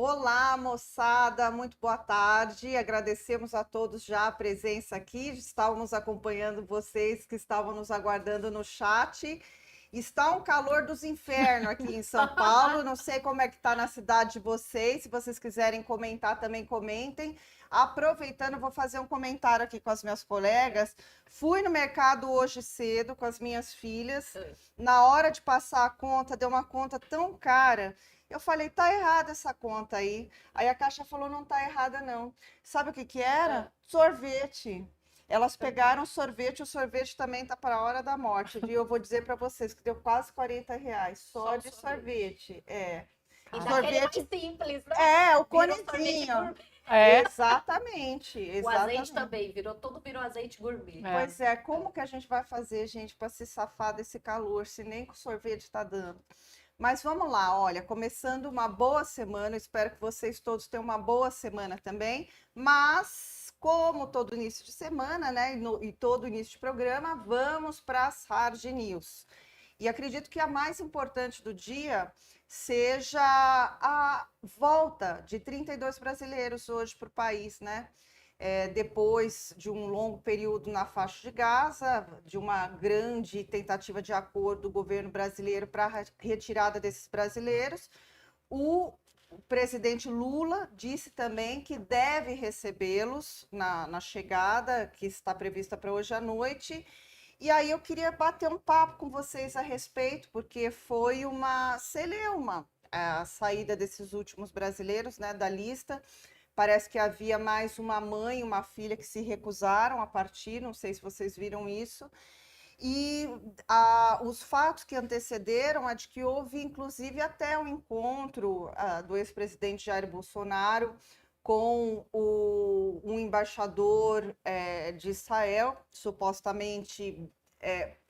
Olá, moçada, muito boa tarde. Agradecemos a todos já a presença aqui. Estávamos acompanhando vocês que estavam nos aguardando no chat. Está um calor dos infernos aqui em São Paulo. Não sei como é que está na cidade de vocês. Se vocês quiserem comentar, também comentem. Aproveitando, vou fazer um comentário aqui com as minhas colegas. Fui no mercado hoje cedo com as minhas filhas. Na hora de passar a conta, deu uma conta tão cara. Eu falei, tá errada essa conta aí. Aí a Caixa falou, não tá errada não. Sabe o que que era? Sorvete. Elas pegaram sorvete, o sorvete também tá para a hora da morte, viu? Eu vou dizer para vocês que deu quase R$ 40 só de sorvete. É. E daquele Sorvete. mais simples, né? É, o Virou sorvete conezinho. gourmet. É. Exatamente, O azeite exatamente. também, virou azeite gourmet. É. Pois é, como que a gente vai fazer, gente, para se safar desse calor, se nem com sorvete tá dando? Mas vamos lá, olha, começando uma boa semana, espero que vocês todos tenham uma boa semana também, mas como todo início de semana, né, e todo início de programa, vamos para as Hard News. E acredito que a mais importante do dia seja a volta de 32 brasileiros hoje para o país, né? Depois de um longo período na faixa de Gaza, de uma grande tentativa de acordo do governo brasileiro para a retirada desses brasileiros, o presidente Lula disse também que deve recebê-los na chegada, que está prevista para hoje à noite. E aí eu queria bater um papo com vocês a respeito, porque foi uma celeuma a saída desses últimos brasileiros, né, da lista. Parece que havia mais uma mãe e uma filha que se recusaram a partir, não sei se vocês viram isso. E os fatos que antecederam é de que houve, inclusive, até um encontro do ex-presidente Jair Bolsonaro com um embaixador de Israel, supostamente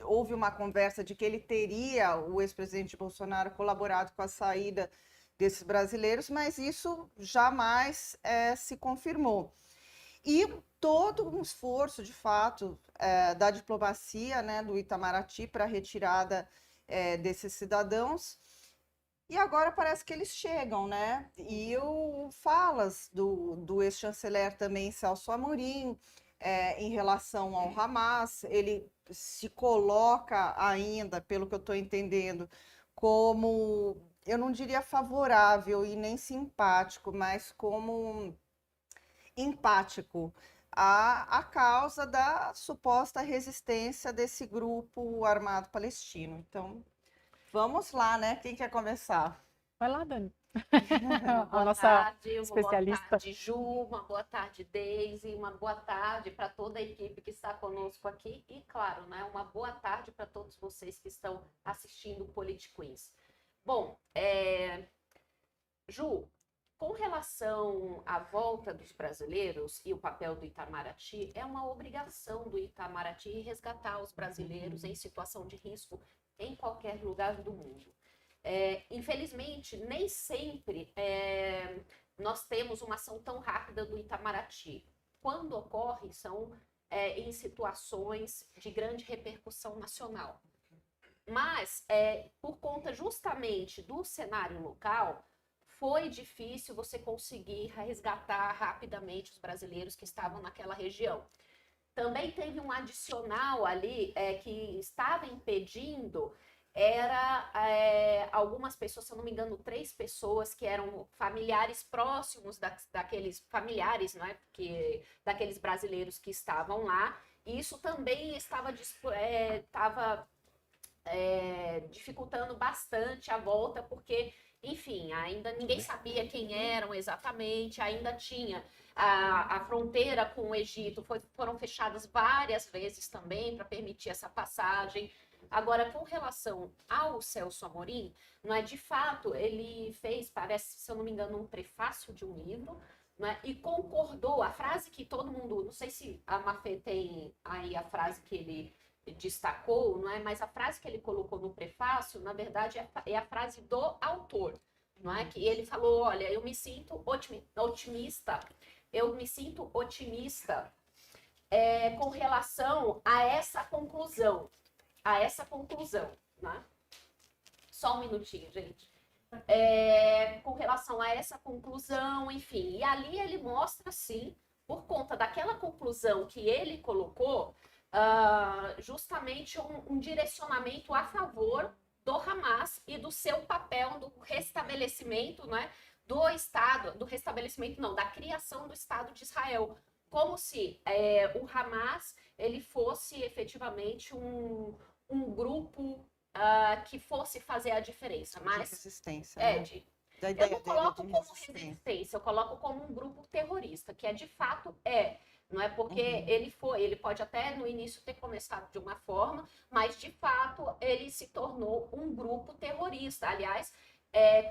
houve uma conversa de que ele teria, o ex-presidente Bolsonaro, colaborado com a saída desses brasileiros, mas isso jamais se confirmou. E todo um esforço, de fato, da diplomacia, né, do Itamaraty para a retirada desses cidadãos. E agora parece que eles chegam, né? E falas do ex-chanceler também, Celso Amorim, em relação ao Hamas, ele se coloca ainda, pelo que eu estou entendendo, como, eu não diria favorável e nem simpático, mas como empático à causa da suposta resistência desse grupo armado palestino. Então, vamos lá, né? Quem quer começar? Vai lá, Dani. A Boa nossa tarde, uma boa especialista. tarde, Ju, uma boa tarde, Deise, uma boa tarde para toda a equipe que está conosco aqui e, claro, né, uma boa tarde para todos vocês que estão assistindo o Politiquins. Bom, Ju, com relação à volta dos brasileiros e o papel do Itamaraty, é uma obrigação do Itamaraty resgatar os brasileiros em situação de risco em qualquer lugar do mundo. Infelizmente, nem sempre nós temos uma ação tão rápida do Itamaraty. Quando ocorre, são em situações de grande repercussão nacional. Mas, por conta justamente do cenário local, foi difícil você conseguir resgatar rapidamente os brasileiros que estavam naquela região. Também teve um adicional ali que estava impedindo, algumas pessoas, se eu não me engano, 3 pessoas que eram familiares próximos daqueles familiares, não é? Daqueles brasileiros que estavam lá. E isso também estava dificultando bastante a volta, porque, enfim, ainda ninguém sabia quem eram exatamente, ainda tinha a fronteira com o Egito, foram fechadas várias vezes também para permitir essa passagem. Agora, com relação ao Celso Amorim, não é, de fato, ele fez, parece, se eu não me engano, um prefácio de um livro, né, e concordou, a frase que todo mundo, não sei se a Mafê tem aí a frase que ele destacou, não é? Mas a frase que ele colocou no prefácio, na verdade, é a frase do autor, não é? Que ele falou, olha, eu me sinto otimista com relação a essa conclusão, né? Só um minutinho, gente. Com relação relação a essa conclusão, enfim. E ali ele mostra, sim, por conta daquela conclusão que ele colocou, justamente um direcionamento a favor do Hamas e do seu papel do restabelecimento, né, do Estado, do restabelecimento não, da criação do Estado de Israel, como se o Hamas ele fosse efetivamente um grupo que fosse fazer a diferença, mas de resistência, né? eu não coloco como resistência, eu coloco como um grupo terrorista, que de fato não é porque ele pode até no início ter começado de uma forma, mas de fato ele se tornou um grupo terrorista, aliás,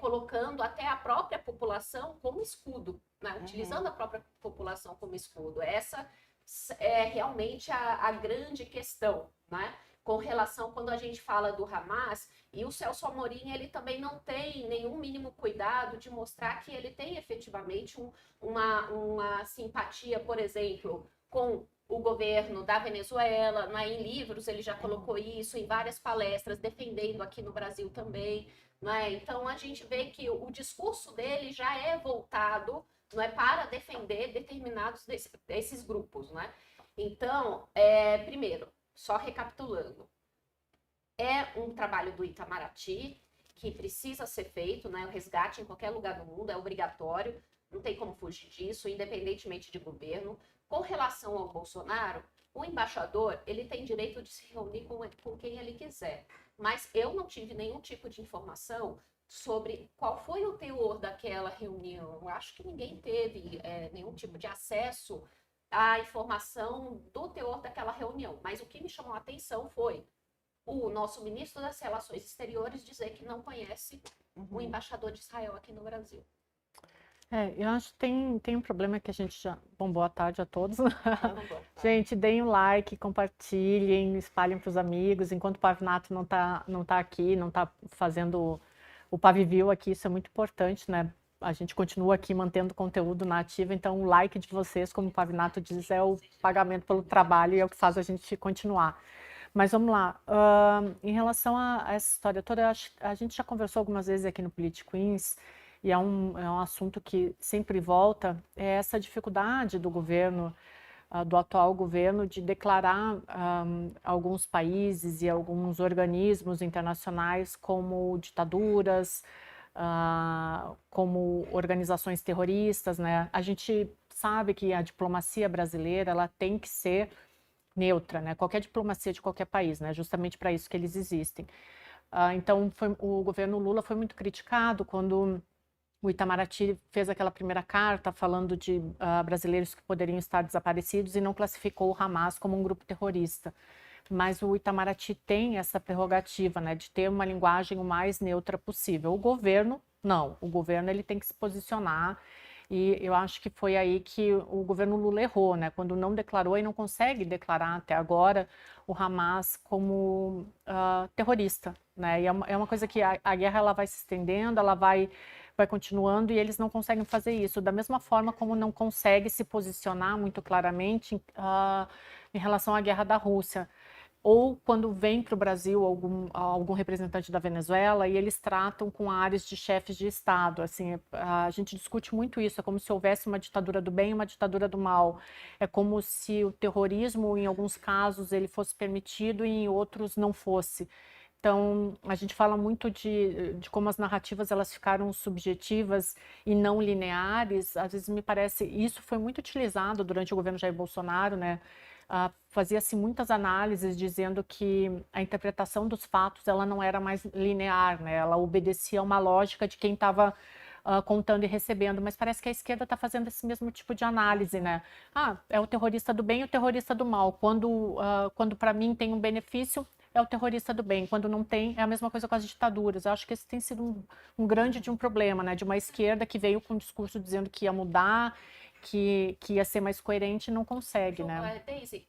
colocando até a própria população como escudo, né? Utilizando a própria população como escudo. Essa é realmente a grande questão, né? Com relação quando a gente fala do Hamas, e o Celso Amorim, ele também não tem nenhum mínimo cuidado de mostrar que ele tem efetivamente uma simpatia, por exemplo, com o governo da Venezuela, né? Em livros ele já colocou isso, em várias palestras, defendendo aqui no Brasil também, né? Então a gente vê que o discurso dele já é voltado, não é, para defender determinados desses grupos, né? Então, primeiro, só recapitulando, é um trabalho do Itamaraty que precisa ser feito, né? O resgate em qualquer lugar do mundo é obrigatório, não tem como fugir disso, independentemente de governo. Com relação ao Bolsonaro, o embaixador ele tem direito de se reunir com quem ele quiser, mas eu não tive nenhum tipo de informação sobre qual foi o teor daquela reunião. Eu acho que ninguém teve nenhum tipo de acesso à informação do teor daquela reunião. Mas o que me chamou a atenção foi o nosso ministro das Relações Exteriores dizer que não conhece o embaixador de Israel aqui no Brasil. Eu acho que tem um problema que a gente já... Bom, boa tarde a todos. Gente, deem um like, compartilhem, espalhem para os amigos. Enquanto o Pavinato não tá aqui, não tá fazendo o Paviview aqui, isso é muito importante, né? A gente continua aqui mantendo conteúdo na ativa, então o like de vocês, como o Pavinato diz, é o pagamento pelo trabalho e é o que faz a gente continuar. Mas vamos lá, em relação a essa história toda, a gente já conversou algumas vezes aqui no Politiqueens, e é um assunto que sempre volta, é essa dificuldade do governo, do atual governo, de declarar alguns países e alguns organismos internacionais como ditaduras, como organizações terroristas, né? A gente sabe que a diplomacia brasileira ela tem que ser neutra, né? Qualquer diplomacia de qualquer país, né? Justamente para isso que eles existem. Então, o governo Lula foi muito criticado quando o Itamaraty fez aquela primeira carta falando de brasileiros que poderiam estar desaparecidos e não classificou o Hamas como um grupo terrorista. Mas o Itamaraty tem essa prerrogativa, né, de ter uma linguagem o mais neutra possível. O governo, não. O governo ele tem que se posicionar e eu acho que foi aí que o governo Lula errou, né, quando não declarou e não consegue declarar até agora o Hamas como terrorista, né, e é uma coisa que a guerra ela vai se estendendo, ela vai continuando e eles não conseguem fazer isso, da mesma forma como não consegue se posicionar muito claramente em relação à guerra da Rússia. Ou quando vem para o Brasil algum representante da Venezuela e eles tratam com áreas de chefes de Estado. Assim, a gente discute muito isso, é como se houvesse uma ditadura do bem e uma ditadura do mal. É como se o terrorismo, em alguns casos, ele fosse permitido e em outros não fosse. Então, a gente fala muito de como as narrativas elas ficaram subjetivas e não lineares. Às vezes me parece, isso foi muito utilizado durante o governo Jair Bolsonaro, né? Fazia-se muitas análises dizendo que a interpretação dos fatos ela não era mais linear, né? Ela obedecia a uma lógica de quem estava contando e recebendo, mas parece que a esquerda está fazendo esse mesmo tipo de análise, né? É o terrorista do bem e o terrorista do mal. Quando para mim tem um benefício, é o terrorista do bem. Quando não tem, é a mesma coisa com as ditaduras. Eu acho que esse tem sido um grande problema, né? De uma esquerda que veio com um discurso dizendo que ia mudar, que ia ser mais coerente e não consegue, né? Deise,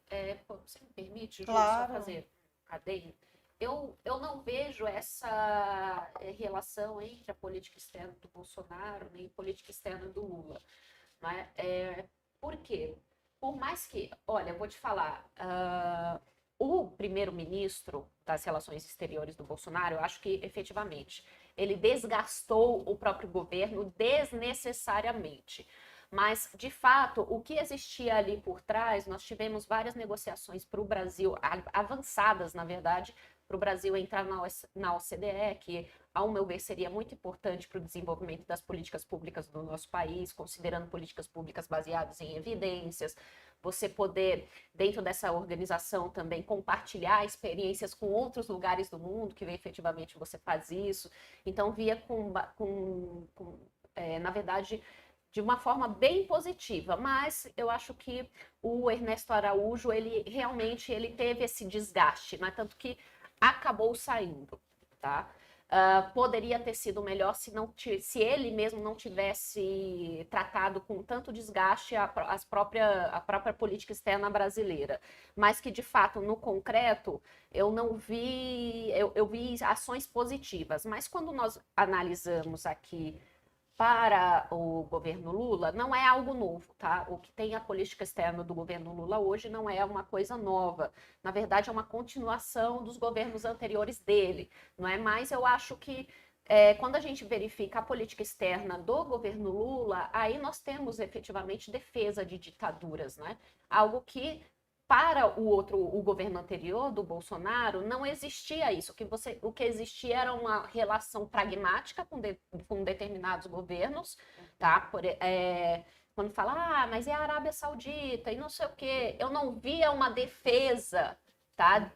você me permite, Claro. só fazer um adendo? Eu não vejo essa relação entre a política externa do Bolsonaro nem a política externa do Lula. Né? Por quê? Por mais que, olha, eu vou te falar, o primeiro-ministro das Relações Exteriores do Bolsonaro, eu acho que efetivamente ele desgastou o próprio governo desnecessariamente. Mas, de fato, o que existia ali por trás, nós tivemos várias negociações para o Brasil, avançadas, na verdade, para o Brasil entrar na OCDE, que, ao meu ver, seria muito importante para o desenvolvimento das políticas públicas do nosso país, considerando políticas públicas baseadas em evidências, você poder, dentro dessa organização, também compartilhar experiências com outros lugares do mundo, que efetivamente você faz isso. Então, via na verdade, de uma forma bem positiva, mas eu acho que o Ernesto Araújo, ele realmente teve esse desgaste, né? Tanto que acabou saindo, tá? Poderia ter sido melhor se ele mesmo não tivesse tratado com tanto desgaste a própria política externa brasileira, mas que de fato no concreto eu não vi, eu vi ações positivas, mas quando nós analisamos aqui para o governo Lula, não é algo novo, tá? O que tem a política externa do governo Lula hoje não é uma coisa nova. Na verdade, é uma continuação dos governos anteriores dele, não é? Mas eu acho que quando a gente verifica a política externa do governo Lula, aí nós temos efetivamente defesa de ditaduras, né? Algo que para o governo anterior do Bolsonaro, não existia isso. O que existia era uma relação pragmática com determinados governos, tá? Quando fala, mas é a Arábia Saudita e não sei o quê. Eu não via uma defesa, tá?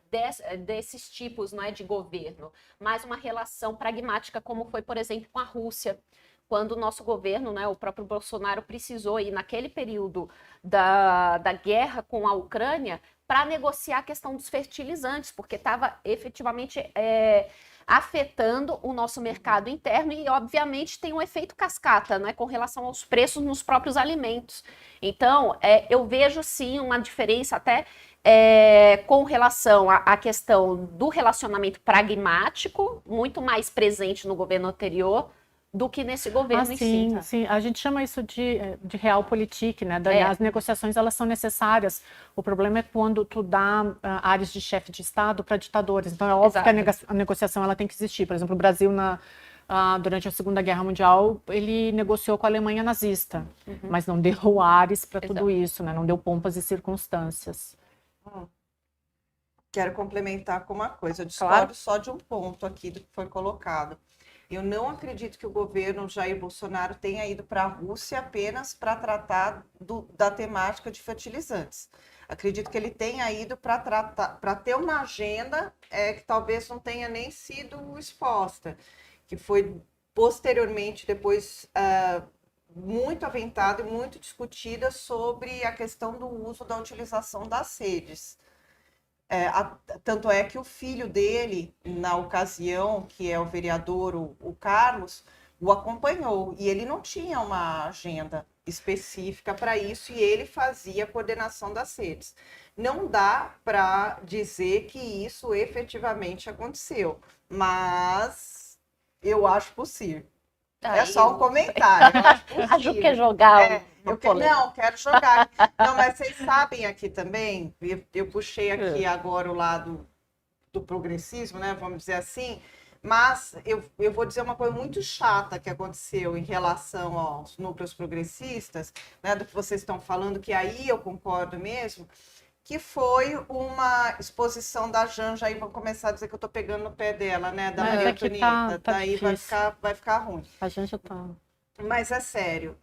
Desses tipos, não é, de governo, mas uma relação pragmática, como foi, por exemplo, com a Rússia. Quando o nosso governo, né, o próprio Bolsonaro precisou ir naquele período da guerra com a Ucrânia para negociar a questão dos fertilizantes, porque estava efetivamente afetando o nosso mercado interno e, obviamente, tem um efeito cascata, né, com relação aos preços nos próprios alimentos. Então, eu vejo, sim, uma diferença até com relação à questão do relacionamento pragmático, muito mais presente no governo anterior, do que nesse governo em si. Tá? Sim, a gente chama isso de realpolitik, né? As negociações, elas são necessárias. O problema é quando tu dá áreas de chefe de Estado para ditadores. Então, é óbvio que a negociação ela tem que existir. Por exemplo, o Brasil, durante a Segunda Guerra Mundial, ele negociou com a Alemanha nazista, mas não deu ares para tudo isso, né? Não deu pompas e circunstâncias. Quero complementar com uma coisa. Eu discordo só de um ponto aqui do que foi colocado. Eu não acredito que o governo Jair Bolsonaro tenha ido para a Rússia apenas para tratar da temática de fertilizantes. Acredito que ele tenha ido para ter uma agenda que talvez não tenha nem sido exposta, que foi posteriormente, depois, muito aventada e muito discutida sobre a questão do uso da utilização das redes. Tanto é que o filho dele, na ocasião, que é o vereador, o Carlos, o acompanhou. E ele não tinha uma agenda específica para isso e ele fazia a coordenação das redes. Não dá para dizer que isso efetivamente aconteceu, mas eu acho possível. É só um comentário. Eu acho possível. A Ju quer jogar Não, quero jogar. Não, mas vocês sabem aqui também, eu puxei aqui agora o lado do progressismo, né? Vamos dizer assim, mas eu vou dizer uma coisa muito chata que aconteceu em relação aos núcleos progressistas, né? Do que vocês estão falando, que aí eu concordo mesmo, que foi uma exposição da Janja, aí vou começar a dizer que eu estou pegando no pé dela, né? Da Maria Antonieta, daí vai ficar ruim. A Janja tá... Mas é sério,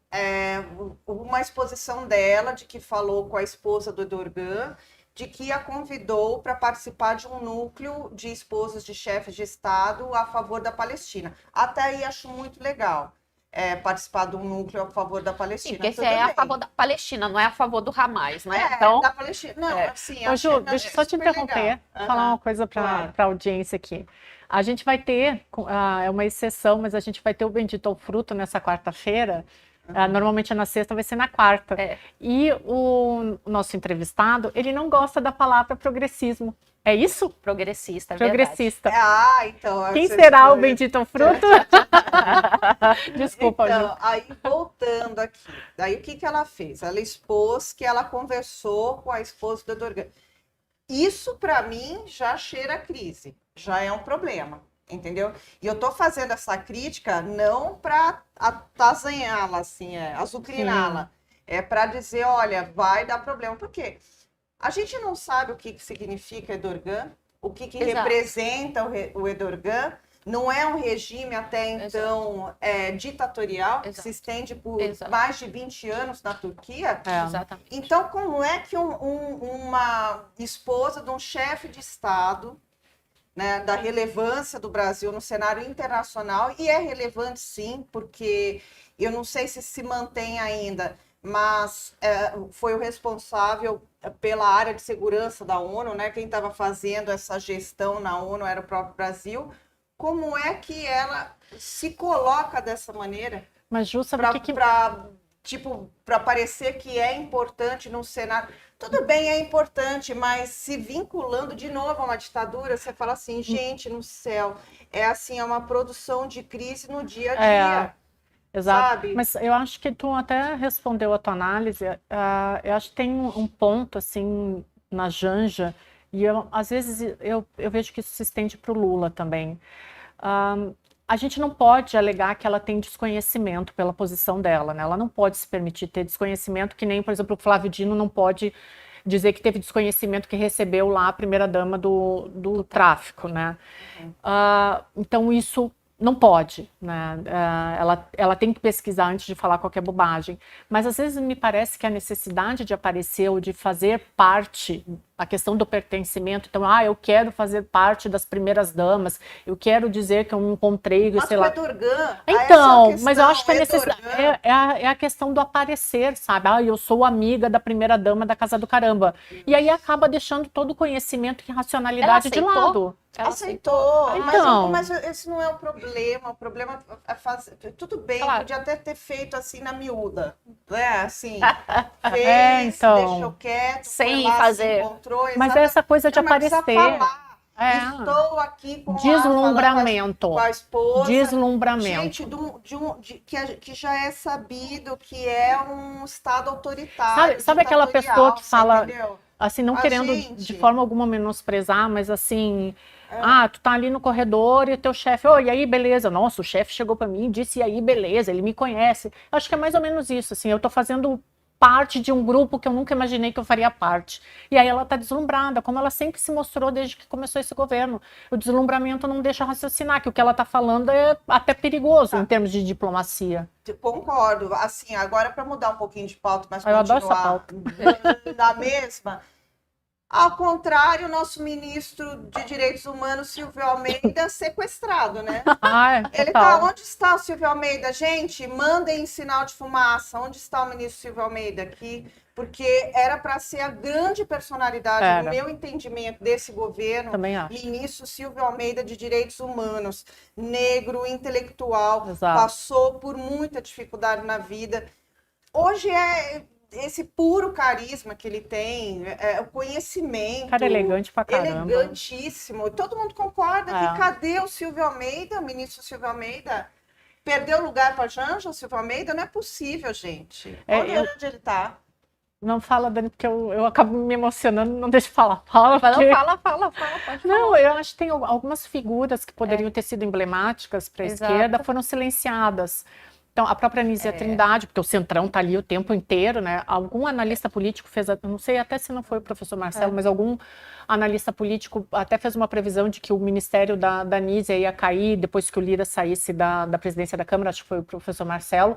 uma exposição dela, de que falou com a esposa do Dorgan, de que a convidou para participar de um núcleo de esposas de chefes de Estado a favor da Palestina. Até aí acho muito legal. Participar de um núcleo a favor da Palestina. Sim, porque esse é a favor da Palestina, não é a favor do Hamas, né? Então, da Palestina. Não, assim, Ô, Ju, deixa eu só te interromper, falar uma coisa para a audiência aqui. A gente vai ter, é uma exceção, mas a gente vai ter o Bendito ao Fruto nessa quarta-feira. Normalmente é na sexta, vai ser na quarta. E o nosso entrevistado, ele não gosta da palavra progressismo. É isso? Progressista, progressista. Então... Quem será o Bendito ao Fruto? Desculpa, então, Ju. Aí, voltando aqui. Daí, o que ela fez? Ela expôs que ela conversou com a esposa do Dorgan. Isso, para mim, já cheira crise. Já é um problema. entendeu? E eu tô fazendo essa crítica não para atazaná-la, assim, azucriná-la. É para dizer, olha, vai dar problema. Por quê? A gente não sabe o que significa Erdogan, o que Exato. representa o Erdogan. Não é um regime até então ditatorial, que Exato. se estende por Exato. mais de 20 anos na Turquia. Exatamente. Então, como é que uma esposa de um chefe de Estado, né, da relevância do Brasil no cenário internacional, e é relevante sim, porque eu não sei se mantém ainda, mas foi o responsável pela área de segurança da ONU, né? Quem estava fazendo essa gestão na ONU era o próprio Brasil. Como é que ela se coloca dessa maneira? Mas, Ju, sabe o que Para parecer que é importante num cenário. Tudo bem, é importante, mas se vinculando de novo a uma ditadura, você fala assim, gente, no céu, é assim, é uma produção de crise no dia a dia. Exato. Sabe? Mas eu acho que tu até respondeu a tua análise. Eu acho que tem um ponto assim na Janja, e às vezes eu vejo que isso se estende para o Lula também. A gente não pode alegar que ela tem desconhecimento pela posição dela, né? Ela não pode se permitir ter desconhecimento, que nem, por exemplo, o Flávio Dino não pode dizer que teve desconhecimento que recebeu lá a primeira-dama do tráfico, né? Então isso não pode, né? Ela tem que pesquisar antes de falar qualquer bobagem. Mas às vezes me parece que a necessidade de aparecer ou de fazer parte, a questão do pertencimento, então, eu quero fazer parte das primeiras damas, eu quero dizer que eu me encontrei, Mas sei lá. Erdogan, Então, mas eu acho que Erdogan... é a questão do aparecer, sabe? Eu sou amiga da primeira dama da Casa do Caramba. E aí acaba deixando todo o conhecimento e racionalidade de lado. Ela aceitou. Então. Mas esse não é o problema. O problema é fazer. Tudo bem, Claro. Podia até ter feito assim na miúda. Né? Assim, fez, então. deixou quieto, Sem foi lá, fazer. se encontrou. Mas é essa coisa de Não, mas aparecer. precisa falar. Estou aqui com Deslumbramento. com a esposa. Deslumbramento. Gente, que já é sabido que é um Estado autoritário. Sabe aquela pessoa que fala, entendeu? assim, não querendo de forma alguma menosprezar, mas assim, tu tá ali no corredor e teu chefe, e aí, beleza, nossa, o chefe chegou para mim e disse, e aí, beleza, ele me conhece. Acho que é mais ou menos isso, assim, eu tô fazendo parte de um grupo que eu nunca imaginei que eu faria parte. E aí ela tá deslumbrada, como ela sempre se mostrou desde que começou esse governo. O deslumbramento não deixa raciocinar, que o que ela tá falando é até perigoso em termos de diplomacia. Concordo. Assim, agora para mudar um pouquinho de pauta, mas eu adoro essa pauta. Da mesma. Ao contrário, nosso ministro de Direitos Humanos, Silvio Almeida, sequestrado, né? Ele tá, onde está o Silvio Almeida? Gente, mandem sinal de fumaça. Onde está o ministro Silvio Almeida aqui? Porque era para ser a grande personalidade, no meu entendimento, desse governo. Também acho. Ministro Silvio Almeida de Direitos Humanos, negro, intelectual, Exato. passou por muita dificuldade na vida. Hoje é esse puro carisma que ele tem, o conhecimento. Cara elegante pra caramba. Elegantíssimo. Todo mundo concorda que cadê o Silvio Almeida, o ministro Silvio Almeida? Perdeu lugar para Janja, o Silvio Almeida? Não é possível, gente. Olha onde ele está. Não fala, Dani, porque eu acabo me emocionando, não deixa eu falar. Fala, fala. Não, eu acho que tem algumas figuras que poderiam ter sido emblemáticas para a esquerda, foram silenciadas. Então, a própria Anísia Trindade, porque o Centrão está ali o tempo inteiro, né? Algum analista político fez, não sei até se não foi o professor Marcelo, mas algum analista político até fez uma previsão de que o ministério da Anísia ia cair depois que o Lira saísse da presidência da Câmara, acho que foi o professor Marcelo.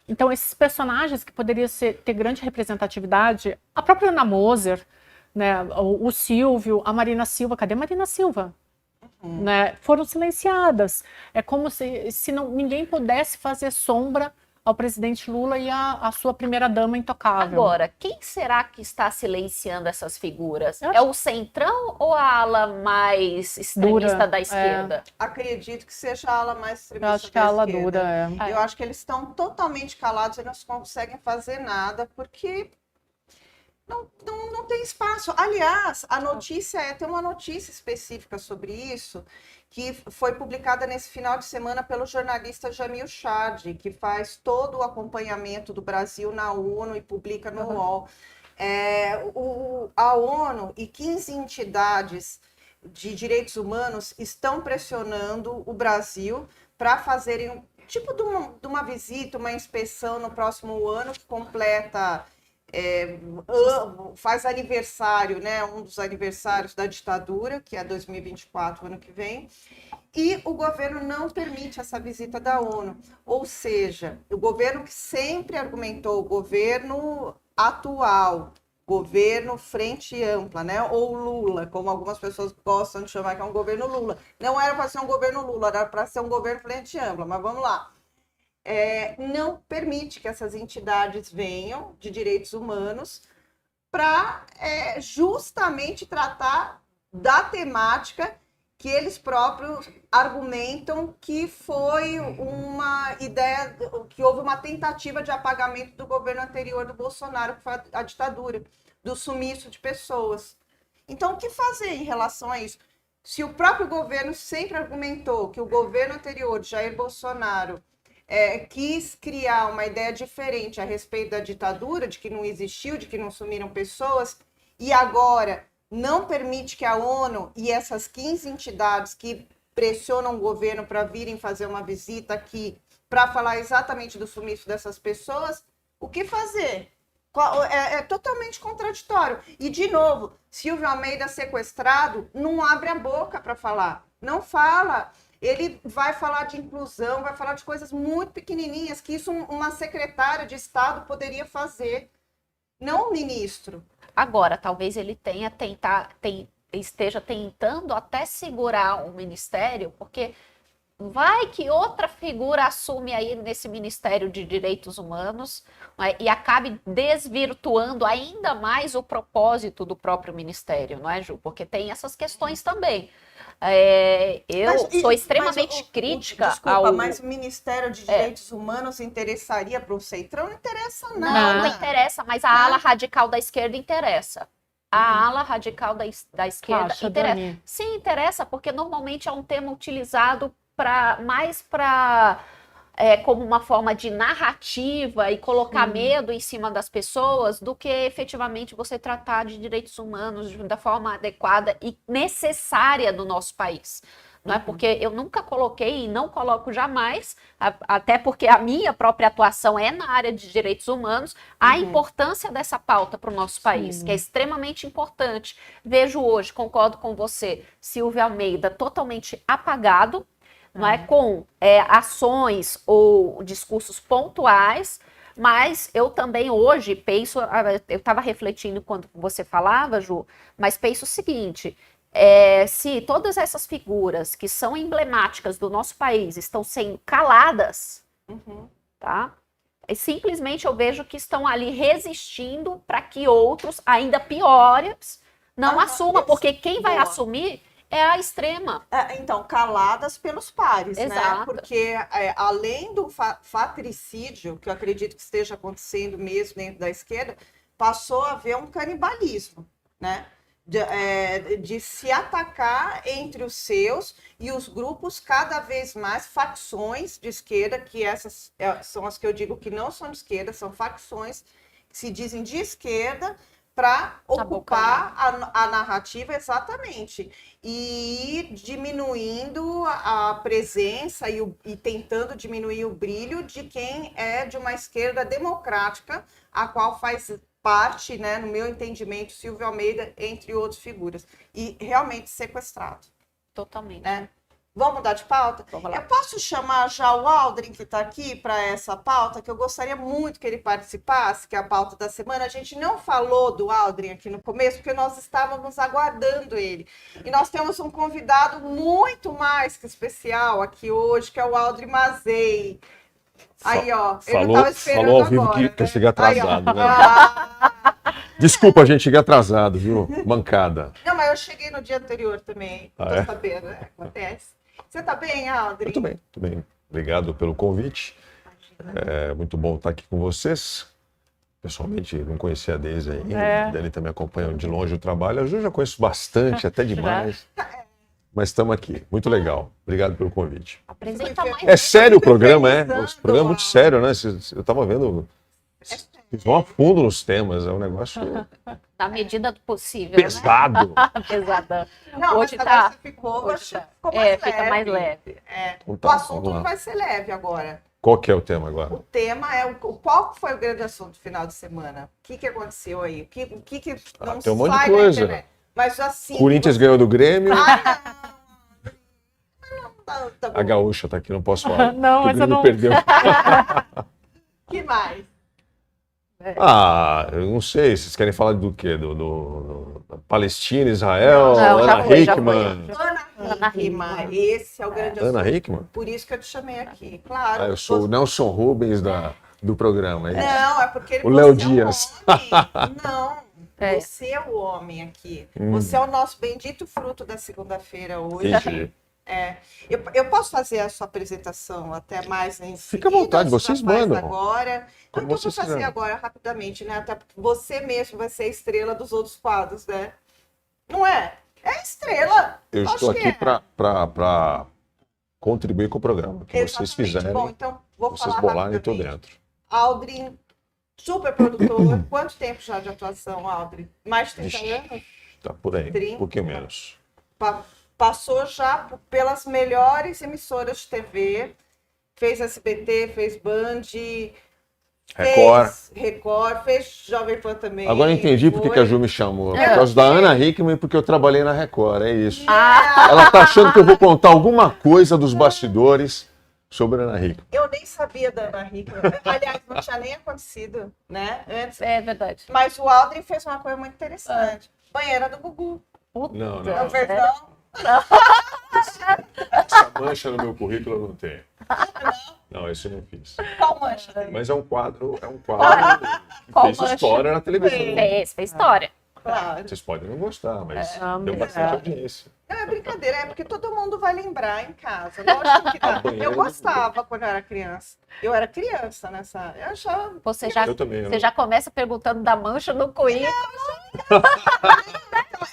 Então, esses personagens que poderiam ter grande representatividade, a própria Ana Moser, né? O Silvio, a Marina Silva, cadê a Marina Silva? Né, foram silenciadas. É como se ninguém pudesse fazer sombra ao presidente Lula e à sua primeira-dama intocável. Agora, quem será que está silenciando essas figuras? É o Centrão ou a ala mais extremista da esquerda? Acredito que seja a ala mais extremista da esquerda. Eu acho que a ala dura, Eu acho que eles estão totalmente calados e não conseguem fazer nada, porque não tem espaço. Aliás, a notícia tem uma notícia específica sobre isso, que foi publicada nesse final de semana pelo jornalista Jamil Chad, que faz todo o acompanhamento do Brasil na ONU e publica no UOL. A ONU e 15 entidades de direitos humanos estão pressionando o Brasil para fazerem um tipo de uma visita, uma inspeção no próximo ano, que completa, faz aniversário, né? Um dos aniversários da ditadura, que é 2024, ano que vem. E o governo não permite essa visita da ONU. Ou seja, o governo que sempre argumentou, o governo atual, governo frente ampla, né? Ou Lula, como algumas pessoas gostam de chamar, que é um governo Lula. Não era para ser um governo Lula, era para ser um governo frente ampla, mas vamos lá. Não permite que essas entidades venham de direitos humanos para justamente tratar da temática que eles próprios argumentam que foi uma ideia, que houve uma tentativa de apagamento do governo anterior do Bolsonaro, que foi a ditadura, do sumiço de pessoas. Então, o que fazer em relação a isso? Se o próprio governo sempre argumentou que o governo anterior, de Jair Bolsonaro, quis criar uma ideia diferente a respeito da ditadura, de que não existiu, de que não sumiram pessoas, e agora não permite que a ONU e essas 15 entidades que pressionam o governo para virem fazer uma visita aqui para falar exatamente do sumiço dessas pessoas, o que fazer? É totalmente contraditório. E, de novo, Silvio Almeida sequestrado não abre a boca para falar, não fala. Ele vai falar de inclusão, vai falar de coisas muito pequenininhas, que isso uma secretária de Estado poderia fazer, não o ministro. Agora, talvez ele esteja tentando até segurar o ministério, porque vai que outra figura assume aí nesse Ministério de Direitos Humanos, né, e acabe desvirtuando ainda mais o propósito do próprio ministério, não é, Ju? Porque tem essas questões também. Eu sou extremamente crítica desculpa, mas o Ministério de Direitos Humanos interessaria para o Centrão? Não interessa nada. Não interessa, mas a ala radical da esquerda interessa. A ala radical da esquerda interessa. Dani? Sim, interessa, porque normalmente é um tema utilizado mais para como uma forma de narrativa e colocar medo em cima das pessoas do que efetivamente você tratar de direitos humanos da forma adequada e necessária do nosso país. Não é? Porque eu nunca coloquei e não coloco jamais, até porque a minha própria atuação é na área de direitos humanos, a importância dessa pauta para o nosso país, que é extremamente importante. Vejo hoje, concordo com você, Silvio Almeida totalmente apagado, não é, com ações ou discursos pontuais, mas eu também hoje penso, eu estava refletindo quando você falava, Ju, mas penso o seguinte, se todas essas figuras que são emblemáticas do nosso país estão sendo caladas, tá? Simplesmente eu vejo que estão ali resistindo para que outros, ainda piores, não assumam, porque quem vai assumir é a extrema. Então, caladas pelos pares, Exato. né? Porque além do fatricídio, que eu acredito que esteja acontecendo mesmo dentro da esquerda, passou a haver um canibalismo, né? De se atacar entre os seus e os grupos cada vez mais, facções de esquerda, que essas são as que eu digo que não são de esquerda, são facções que se dizem de esquerda, para ocupar a narrativa, exatamente, e diminuindo a presença e tentando diminuir o brilho de quem é de uma esquerda democrática, a qual faz parte, né, no meu entendimento, Silvio Almeida, entre outras figuras, e realmente sequestrado. Totalmente. Né? Vamos mudar de pauta? Vamos lá. Eu posso chamar já o Aldrin, que está aqui, para essa pauta, que eu gostaria muito que ele participasse, que é a pauta da semana. A gente não falou do Aldrin aqui no começo, porque nós estávamos aguardando ele. E nós temos um convidado muito mais que especial aqui hoje, que é o Aldrin Mazei. Aí, ó, ele não estava esperando falou ao vivo agora, que eu cheguei atrasado, aí, né? Desculpa, gente, cheguei atrasado, viu? Mancada. Não, mas eu cheguei no dia anterior também, tô é? sabendo, né? Acontece. Você tá bem, Aldrin? Muito bem, muito bem. Obrigado pelo convite. É muito bom estar aqui com vocês. Pessoalmente, não conhecia a Deise ainda. A Dani também acompanha de longe o trabalho. Eu já conheço bastante, até demais. Mas estamos aqui. Muito legal. Obrigado pelo convite. Apresenta mais. É sério o programa, é? O programa é muito sério, né? Eu estava vendo. Vocês vão a fundo nos temas. É um negócio Na medida do possível, Pesado. né? Pesadão. Não, Hoje mas tá- agora você ficou, Hoje acho que tá. ficou mais leve. Fica mais leve. Então O tá, assunto vamos lá. vai ser leve agora. Qual que é o tema agora? O tema é qual foi o grande assunto do final de semana? O que aconteceu aí? O que não tem um monte de sai da coisa. internet? Mas assim. Corinthians ganhou do Grêmio. Tá bom. A gaúcha tá aqui, não posso falar. Não, O mas eu Grêmio não- perdeu. Que mais? Eu não sei, vocês querem falar do quê? Do Palestina, Israel, Não, já Ana foi, já Hickman. Ana Hickman. Esse é o grande assunto. Ana Hickman? Por isso que eu te chamei aqui. Claro. Eu sou o Nelson Rubens do programa. É isso? Não, é porque O Léo você Dias. É um homem. Não, É. você é o homem aqui. Você é o nosso bendito fruto da segunda-feira hoje. Entendi. Eu posso fazer a sua apresentação até mais em Fica à seguida, vontade, ou você vocês já faz mandam. agora. Como Então, eu vou vocês fazer quiserem. agora rapidamente, né? Até porque você mesmo vai ser a estrela dos outros quadros, né? Não é? É estrela. Eu Acho estou que aqui é. para contribuir com o programa. O que vocês Exatamente. fizerem, Bom, então vou vocês falar bolarem, eu tô rapidamente. dentro. Aldrin, super produtor. Quanto tempo já de atuação, Aldrin? Mais de 30 Vixe. anos? Tá por aí, 30. um pouquinho menos. Passou já pelas melhores emissoras de TV. Fez SBT, fez Band, Record. fez Record, fez Jovem Pan também. Agora eu entendi por que foi. que a Ju me chamou. Por causa da Ana Hickman e porque eu trabalhei na Record, é isso. Ah, Ela tá achando que eu vou contar alguma coisa dos bastidores sobre a Ana Hickman. eu nem sabia da Ana Hickman. Aliás, não tinha nem acontecido, né? Antes. É verdade. Mas o Aldrin fez uma coisa muito interessante. Banheira do Gugu. Não, É o não. versão. Essa mancha no meu currículo eu não tenho. Não, esse eu não fiz. Qual mancha? Mas é um quadro que Qual fez mancha? história na televisão. Fez história. Claro. Vocês podem não gostar, mas É, deu bastante é. audiência. Não, é brincadeira, é porque todo mundo vai lembrar em casa. Lógico que dá. banheira Eu do gostava quando eu era criança. Eu era criança nessa. Eu achava. Eu também. Você já começa perguntando da mancha no currículo.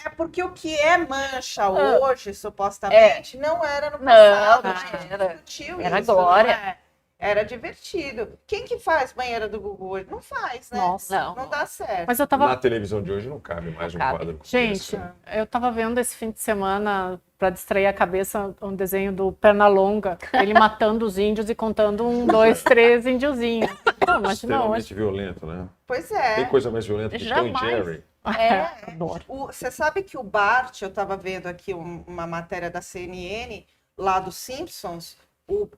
É porque o que é mancha hoje, supostamente, não era no Não, passado. não A gente era. discutiu Era isso, glória. não é? Era divertido. Quem que faz banheira do Gugu hoje? Não faz, né? Nossa. Não dá certo. Mas eu tava. Na televisão de hoje não cabe mais um cabe. quadro como Gente, esse. eu tava vendo esse fim de semana, para distrair a cabeça, um desenho do Pernalonga, ele matando os índios e contando 1, 2, 3 índiozinhos. Não, mas não, Extremamente violento, né? Pois Tem é. coisa mais violenta que Tom e Jamais. Jerry. É. adoro. Você sabe que o Bart, eu estava vendo aqui uma matéria da CNN, lá dos Simpsons,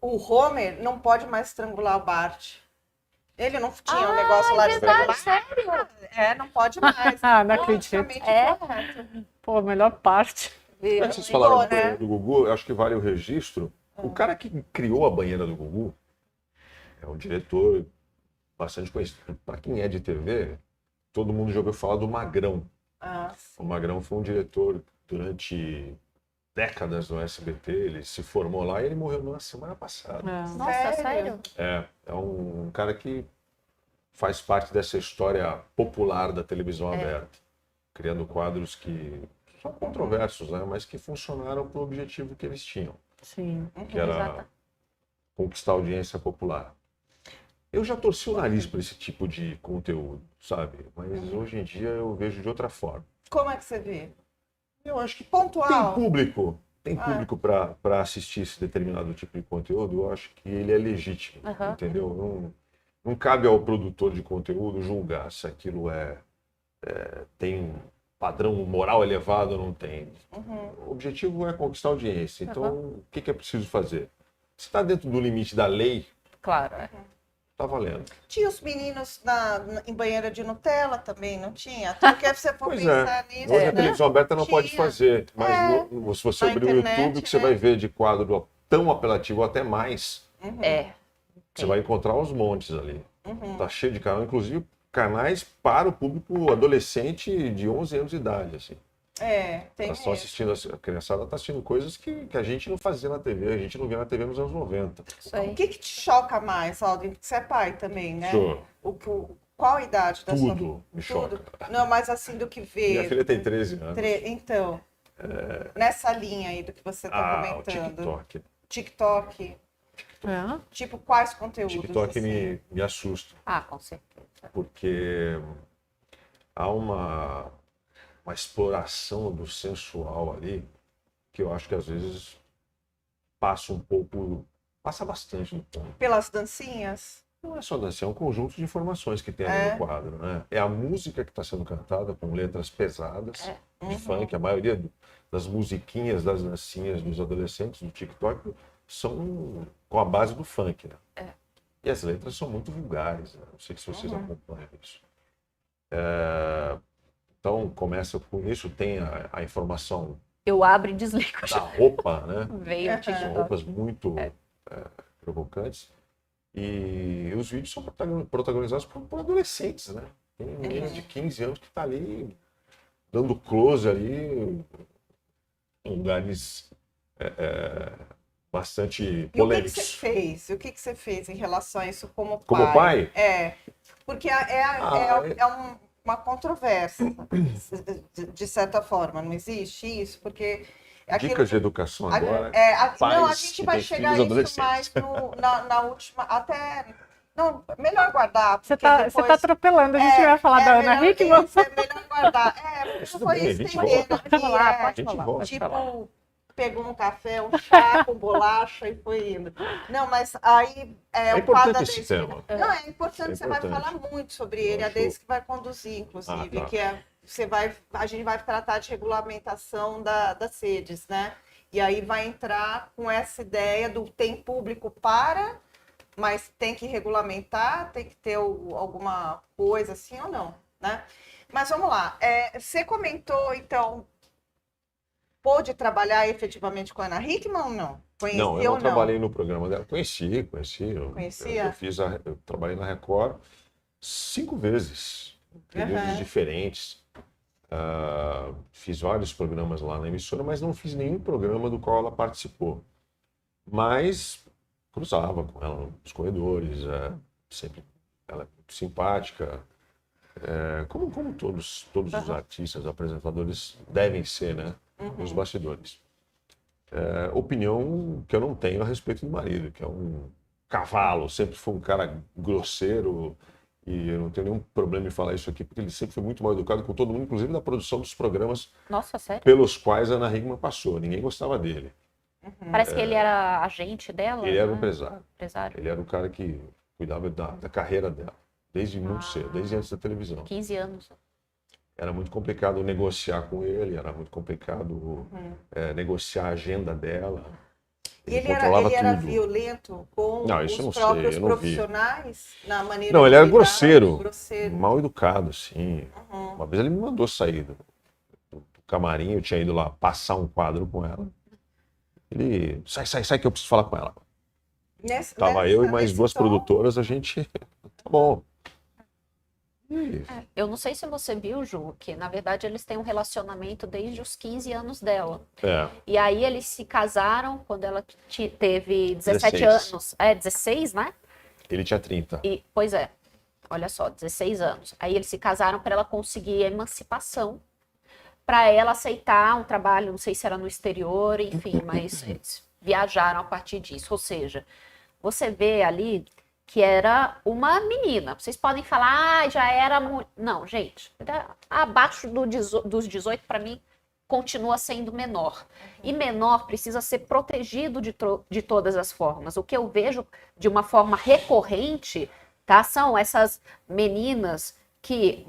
o Homer não pode mais estrangular o Bart. Ele não tinha um negócio lá de verdade, estrangular. sério? É, não pode mais. Ah, não acredito. Politicamente É. incorreto. Pô, a melhor parte. Antes vocês falaram do né? banheiro do Gugu, eu acho que vale o registro. O cara que criou a banheira do Gugu é um diretor bastante conhecido. Para quem é de TV, todo mundo já ouviu falar do Magrão. Ah, O Magrão foi um diretor durante décadas no SBT, ele se formou lá e ele morreu na semana passada. Nossa, sério? É um cara que faz parte dessa história popular da televisão aberta, criando quadros que são controversos, né, mas que funcionaram para o objetivo que eles tinham, Sim. que era Exato. conquistar a audiência popular. Eu já torci o nariz para esse tipo de conteúdo, sabe? Mas hoje em dia eu vejo de outra forma. como é que você vê? Eu acho que Pontual. tem público para assistir esse determinado tipo de conteúdo, eu acho que ele é legítimo, Aham. entendeu? Não cabe ao produtor de conteúdo julgar se aquilo tem um padrão moral elevado ou não tem. O objetivo é conquistar audiência, então o que é preciso fazer? Se está dentro do limite da lei, Claro. É. tá valendo. Tinha os meninos em banheira de Nutella também, não tinha? Porque você for Pois pensar nisso, Hoje a né? televisão aberta não pode Tinha. fazer, mas se você Na abrir o internet, YouTube, que você né? vai ver de quadro tão apelativo, até mais, É. você vai encontrar uns montes ali. Uhum. Tá cheio de canal, inclusive canais para o público adolescente de 11 anos de idade, assim. Tem Elas estão mesmo. assistindo, a criançada está assistindo coisas que a gente não fazia na TV, a gente não via na TV nos anos 90. Isso aí. O que te choca mais, Aldrin? Porque você é pai também, né? Sou. Qual a idade da sua Tudo me choca. Não, mas assim, do que vê. Minha filha tem 13 anos. Então, nessa linha aí do que você está O comentando. TikTok. TikTok. É. Tipo, quais O conteúdos? TikTok assim? me assusta. Ah, com certeza. Porque há uma uma exploração do sensual ali, que eu acho que às vezes passa bastante do ponto. Pelas dancinhas? Não é só dança, é um conjunto de informações que tem ali no quadro, né? É a música que está sendo cantada com letras pesadas, de funk. A maioria das musiquinhas, das dancinhas dos adolescentes do TikTok são com a base do funk, né? E as letras são muito vulgares, né? Não sei se vocês acompanham isso. Então, começa com isso, tem a informação Eu abro e desligo. da roupa, né? Veio o São TikTok. roupas muito provocantes. E os vídeos são protagonizados por adolescentes, né? Tem um menino de 15 anos que está ali dando close ali em lugares bastante E o que polêmicos. você fez? O que você fez em relação a isso como pai? Como pai? Porque uma controvérsia, de certa forma, não existe isso? Porque Dicas de educação agora. não, a pais gente que vai têm chegar a filhos isso mais na última, até... Não, melhor guardar, Você porque tá depois... atropelando, a gente vai falar da Ana Hickman. Isso, é melhor guardar. Porque Tudo foi bem, a gente estendendo volta. aqui, Pode falar, A pode gente falar, volta. pode falar. tipo, pegou um café, um chá com bolacha e foi indo. Não, mas aí É o quadro importante esse desse- tema. Não, é importante, É você vai importante. falar muito sobre ele, Eu a acho- Deise que vai conduzir, inclusive, Ah, tá. que a gente vai tratar de regulamentação das sedes, né? E aí vai entrar com essa ideia do tem público para, mas tem que regulamentar, tem que ter alguma coisa assim ou não, né? Mas vamos lá, você comentou, então, pôde trabalhar efetivamente com a Ana Hickman ou não? Conhecia Não, eu ou não trabalhei no programa dela. Conheci. Conhecia? Eu trabalhei na Record 5 vezes, em períodos Aham. diferentes. Fiz vários programas lá na emissora, mas não fiz nenhum programa do qual ela participou. Mas cruzava com ela nos corredores, sempre ela é muito simpática. Como todos os artistas, apresentadores devem ser, né? Nos bastidores. Opinião que eu não tenho a respeito do marido, que é um cavalo, sempre foi um cara grosseiro, e eu não tenho nenhum problema em falar isso aqui, porque ele sempre foi muito mal educado com todo mundo, inclusive na produção dos programas Nossa, sério? pelos quais a Ana Hickman passou. Ninguém gostava dele. Parece que ele era agente dela. Ele era um né? empresário. Empresário. Ele era o cara que cuidava da carreira dela, desde muito cedo, desde antes da televisão. 15 anos. Era muito complicado negociar com ele, era muito complicado negociar a agenda dela. E ele controlava era tudo. violento com Não, isso eu não os sei, próprios eu não vi. profissionais na maneira Não, de ele era lidar? grosseiro. Grosseiro. Mal educado, assim. Uma vez ele me mandou sair do camarim, eu tinha ido lá passar um quadro com ela. Ele, sai que eu preciso falar com ela. Tava eu e mais duas tom. produtoras, a gente... Tá bom. E Eu não sei se você viu, Ju, que na verdade eles têm um relacionamento desde os 15 anos dela. E aí eles se casaram quando ela teve 17 16. anos. 16, né? ele tinha 30. Pois é, olha só, 16 anos. Aí eles se casaram para ela conseguir a emancipação, para ela aceitar um trabalho, não sei se era no exterior, enfim, mas eles viajaram a partir disso. Ou seja, você vê ali que era uma menina. Vocês podem falar, já era... Não, gente, abaixo dos 18, para mim, continua sendo menor. E menor precisa ser protegido de todas as formas. O que eu vejo de uma forma recorrente, tá, são essas meninas que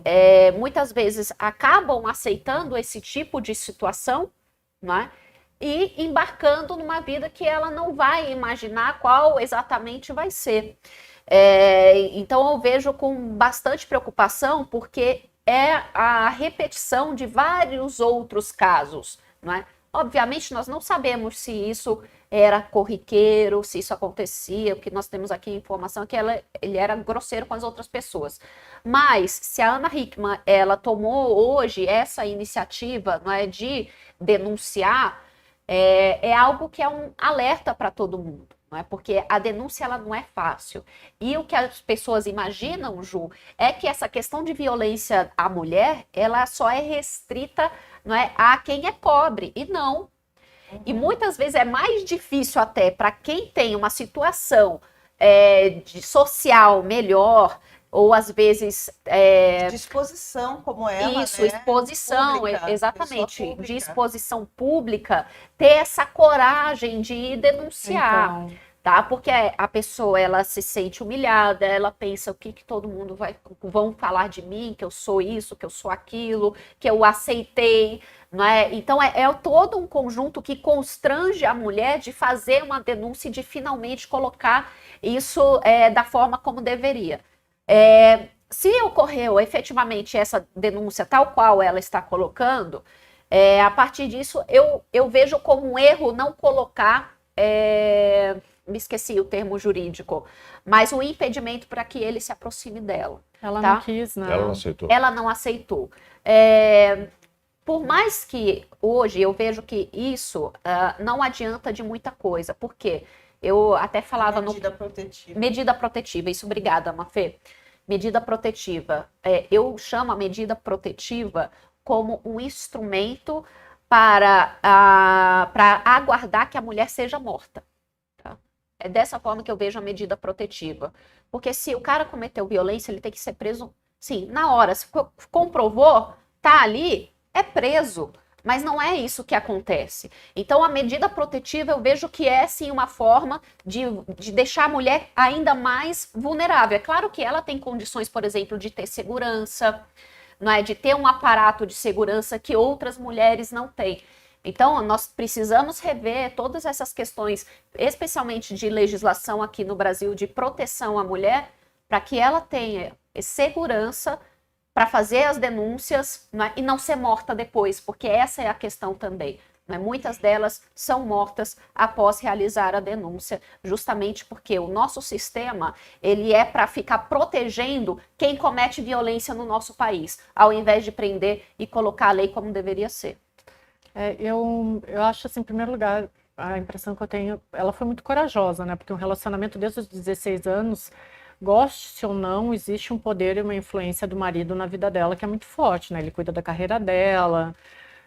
muitas vezes acabam aceitando esse tipo de situação, né? E embarcando numa vida que ela não vai imaginar qual exatamente vai ser. Então eu vejo com bastante preocupação, porque é a repetição de vários outros casos, não é? Obviamente nós não sabemos se isso era corriqueiro, se isso acontecia, porque nós temos aqui a informação que ele era grosseiro com as outras pessoas. Mas se a Ana Hickman, ela tomou hoje essa iniciativa, não é, de denunciar, é algo que é um alerta para todo mundo. Não é? Porque a denúncia ela não é fácil. E o que as pessoas imaginam, Ju, é que essa questão de violência à mulher, ela só é restrita, não é, a quem é pobre, e não. E muitas vezes é mais difícil até para quem tem uma situação social melhor, ou às vezes De exposição como ela, isso, né? exposição, Pública, exatamente, pessoa pública. de exposição pública, ter essa coragem de ir denunciar. Então, Tá? Porque a pessoa ela se sente humilhada, ela pensa o que todo mundo vão falar de mim, que eu sou isso, que eu sou aquilo, que eu aceitei, não é? Então é todo um conjunto que constrange a mulher de fazer uma denúncia e de finalmente colocar isso da forma como deveria. Se ocorreu efetivamente essa denúncia tal qual ela está colocando, a partir disso eu vejo como um erro não colocar me esqueci o termo jurídico, mas um impedimento para que ele se aproxime dela. ela tá? não quis, né? Ela não aceitou. Ela não aceitou. Por mais que hoje eu vejo que isso não adianta de muita coisa, porque eu até falava Medida protetiva. Medida protetiva, isso, obrigada, Mafê. Medida protetiva. Eu chamo a medida protetiva como um instrumento para aguardar que a mulher seja morta. É dessa forma que eu vejo a medida protetiva. Porque se o cara cometeu violência, ele tem que ser preso, sim, na hora. Se comprovou, tá ali, é preso. Mas não é isso que acontece. Então, a medida protetiva eu vejo que é, sim, uma forma de deixar a mulher ainda mais vulnerável. É claro que ela tem condições, por exemplo, de ter segurança, não é? De ter um aparato de segurança que outras mulheres não têm. Então, nós precisamos rever todas essas questões, especialmente de legislação aqui no Brasil, de proteção à mulher, para que ela tenha segurança para fazer as denúncias, né, e não ser morta depois, porque essa é a questão também. Né? Muitas delas são mortas após realizar a denúncia, justamente porque o nosso sistema ele é para ficar protegendo quem comete violência no nosso país, ao invés de prender e colocar a lei como deveria ser. Eu acho, assim, em primeiro lugar, a impressão que eu tenho, ela foi muito corajosa, né? Porque um relacionamento desde os 16 anos, goste ou não, existe um poder e uma influência do marido na vida dela que é muito forte, né? Ele cuida da carreira dela,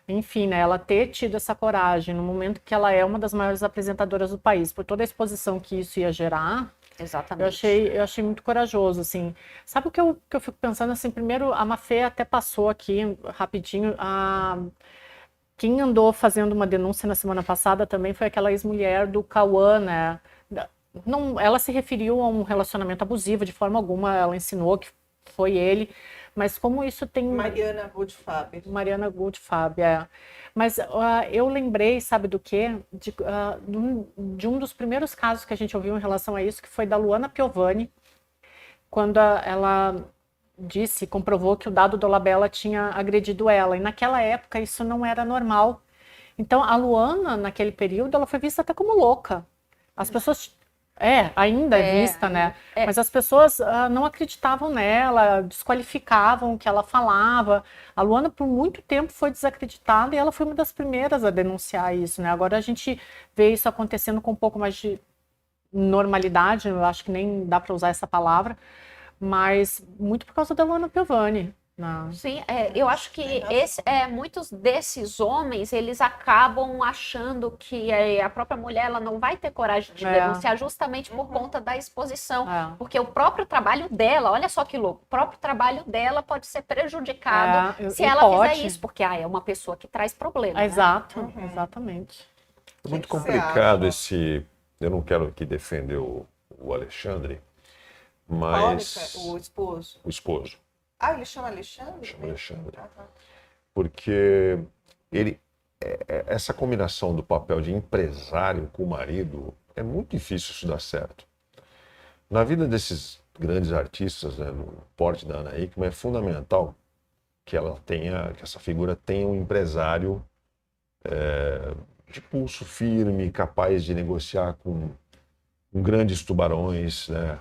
enfim, né? Ela ter tido essa coragem no momento que ela é uma das maiores apresentadoras do país, por toda a exposição que isso ia gerar. Exatamente. Eu achei muito corajoso, assim. Sabe o que eu fico pensando, assim, primeiro, a Mafê até passou aqui, rapidinho, quem andou fazendo uma denúncia na semana passada também foi aquela ex-mulher do Cauã, né? Não, ela se referiu a um relacionamento abusivo de forma alguma, ela ensinou que foi ele, mas como isso tem... Mariana Goldfarb. Mariana Goldfarb, Mas eu lembrei, sabe do quê? De um dos primeiros casos que a gente ouviu em relação a isso, que foi da Luana Piovani, quando ela comprovou que o Dado Dolabella tinha agredido ela. E naquela época isso não era normal. Então a Luana, naquele período, ela foi vista até como louca. As pessoas... ainda é vista, né? Mas as pessoas não acreditavam nela, desqualificavam o que ela falava. A Luana, por muito tempo, foi desacreditada e ela foi uma das primeiras a denunciar isso, né? Agora a gente vê isso acontecendo com um pouco mais de normalidade, eu acho que nem dá para usar essa palavra, mas muito por causa da Luana Piovani. Não. Sim, eu acho que muitos desses homens, eles acabam achando que a própria mulher ela não vai ter coragem de denunciar justamente por conta da exposição. Porque o próprio trabalho dela, olha só que louco, o próprio trabalho dela pode ser prejudicado se ela fizer isso, porque é uma pessoa que traz problema. Exato, exatamente. É muito complicado esse... Eu não quero aqui defender o Alexandre, mas... O esposo. O esposo. Ele chama Alexandre? Chama Alexandre. Porque essa combinação do papel de empresário com o marido, é muito difícil isso dar certo. Na vida desses grandes artistas, né, no porte da Ana Hickman, é fundamental que essa figura tenha um empresário de pulso firme, capaz de negociar com grandes tubarões, né?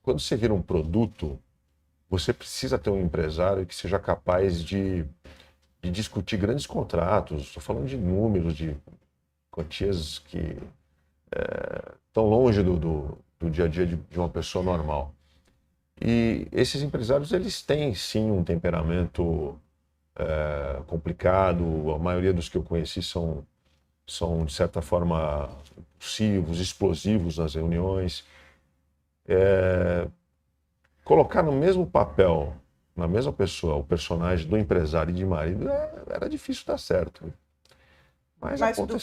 Quando você vira um produto, você precisa ter um empresário que seja capaz de discutir grandes contratos. Estou falando de números, de quantias que estão longe do dia a dia de uma pessoa normal. E esses empresários, eles têm sim um temperamento complicado. A maioria dos que eu conheci são de certa forma impulsivos, explosivos nas reuniões. colocar no mesmo papel, na mesma pessoa, o personagem do empresário e de marido, era difícil dar certo. Mas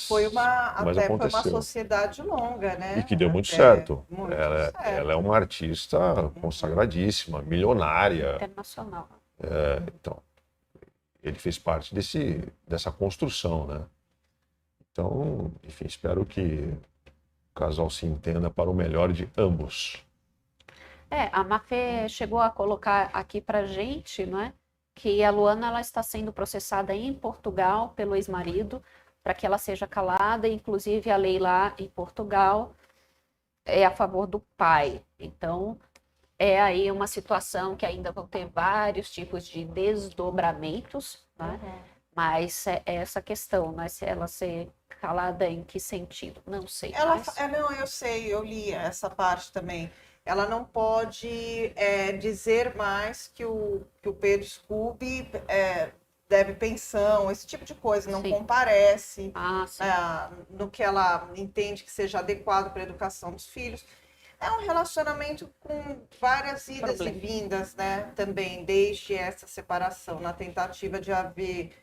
foi uma aconteceu. sociedade longa, né? E que deu muito Até certo. muito Ela, certo. ela é uma artista consagradíssima, milionária. Internacional. Então, ele fez parte dessa construção, né? Então, enfim, espero que o casal se entenda para o melhor de ambos. A Mafê chegou a colocar aqui pra gente, né, que a Luana ela está sendo processada em Portugal pelo ex-marido para que ela seja calada, inclusive a lei lá em Portugal é a favor do pai. Então, é aí uma situação que ainda vão ter vários tipos de desdobramentos, né? Mas é essa questão, né? Se ela ser calada em que sentido? Não sei. Não, eu sei, eu li essa parte também. Ela não pode dizer mais que o Pedro Scooby deve pensão, esse tipo de coisa, não Sim. comparece Sim. no que ela entende que seja adequado para a educação dos filhos. É um relacionamento com várias idas e vindas, né? Também, desde essa separação, na tentativa de haver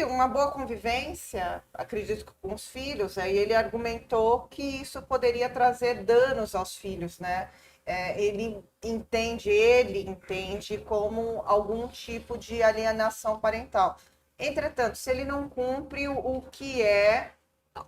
uma boa convivência, acredito que com os filhos. Aí ele argumentou que isso poderia trazer danos aos filhos, né? Ele entende como algum tipo de alienação parental. Entretanto, se ele não cumpre o que é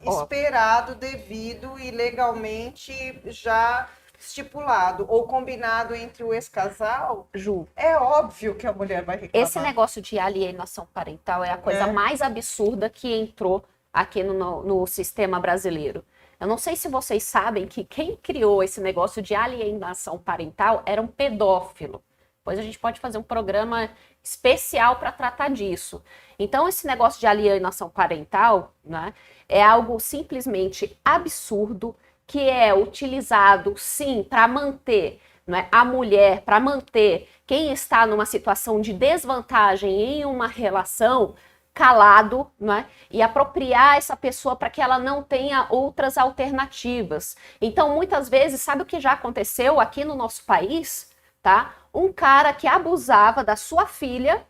esperado, devido e legalmente já estipulado ou combinado entre o ex-casal, Ju, é óbvio que a mulher vai reclamar. esse negócio de alienação parental é a coisa mais absurda que entrou aqui no sistema brasileiro. Eu não sei se vocês sabem que quem criou esse negócio de alienação parental era um pedófilo. Depois a gente pode fazer um programa especial para tratar disso. Então, esse negócio de alienação parental, né, é algo simplesmente absurdo, que é utilizado, sim, para manter, né, a mulher, para manter quem está numa situação de desvantagem em uma relação calado, né, e apropriar essa pessoa para que ela não tenha outras alternativas. Então, muitas vezes, sabe o que já aconteceu aqui no nosso país? Tá? Um cara que abusava da sua filha,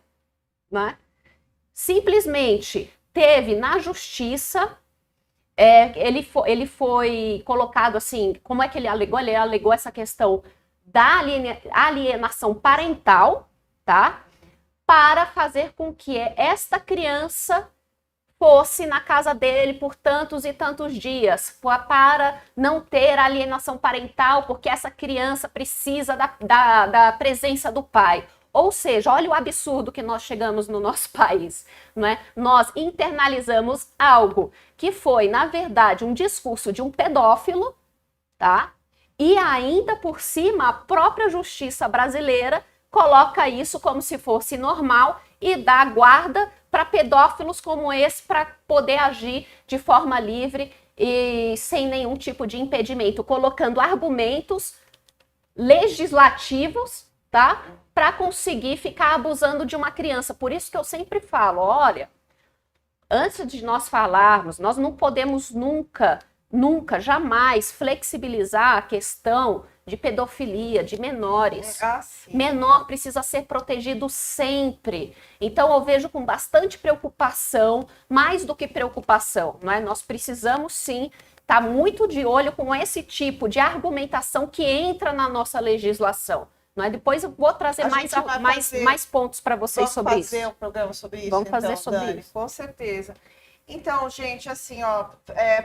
né, simplesmente teve na justiça, ele foi colocado assim, como é que ele alegou? Ele alegou essa questão da alienação parental, tá? Para fazer com que esta criança fosse na casa dele por tantos e tantos dias, para não ter alienação parental, porque essa criança precisa da presença do pai. Ou seja, olha o absurdo que nós chegamos no nosso país, não é? Nós internalizamos algo que foi, na verdade, um discurso de um pedófilo, tá? E ainda por cima, a própria justiça brasileira coloca isso como se fosse normal e dá guarda para pedófilos como esse para poder agir de forma livre e sem nenhum tipo de impedimento, colocando argumentos legislativos, tá? Para conseguir ficar abusando de uma criança. Por isso que eu sempre falo, olha, antes de nós falarmos, nós não podemos nunca, jamais flexibilizar a questão de pedofilia, de menores. Menor precisa ser protegido sempre. Então eu vejo com bastante preocupação, mais do que preocupação, não é? Nós precisamos sim estar muito de olho com esse tipo de argumentação que entra na nossa legislação. Não é? Depois eu vou trazer mais pontos para vocês sobre isso. Vamos fazer um programa sobre isso? Vamos fazer sobre isso. Com certeza. Então, gente, assim, ó,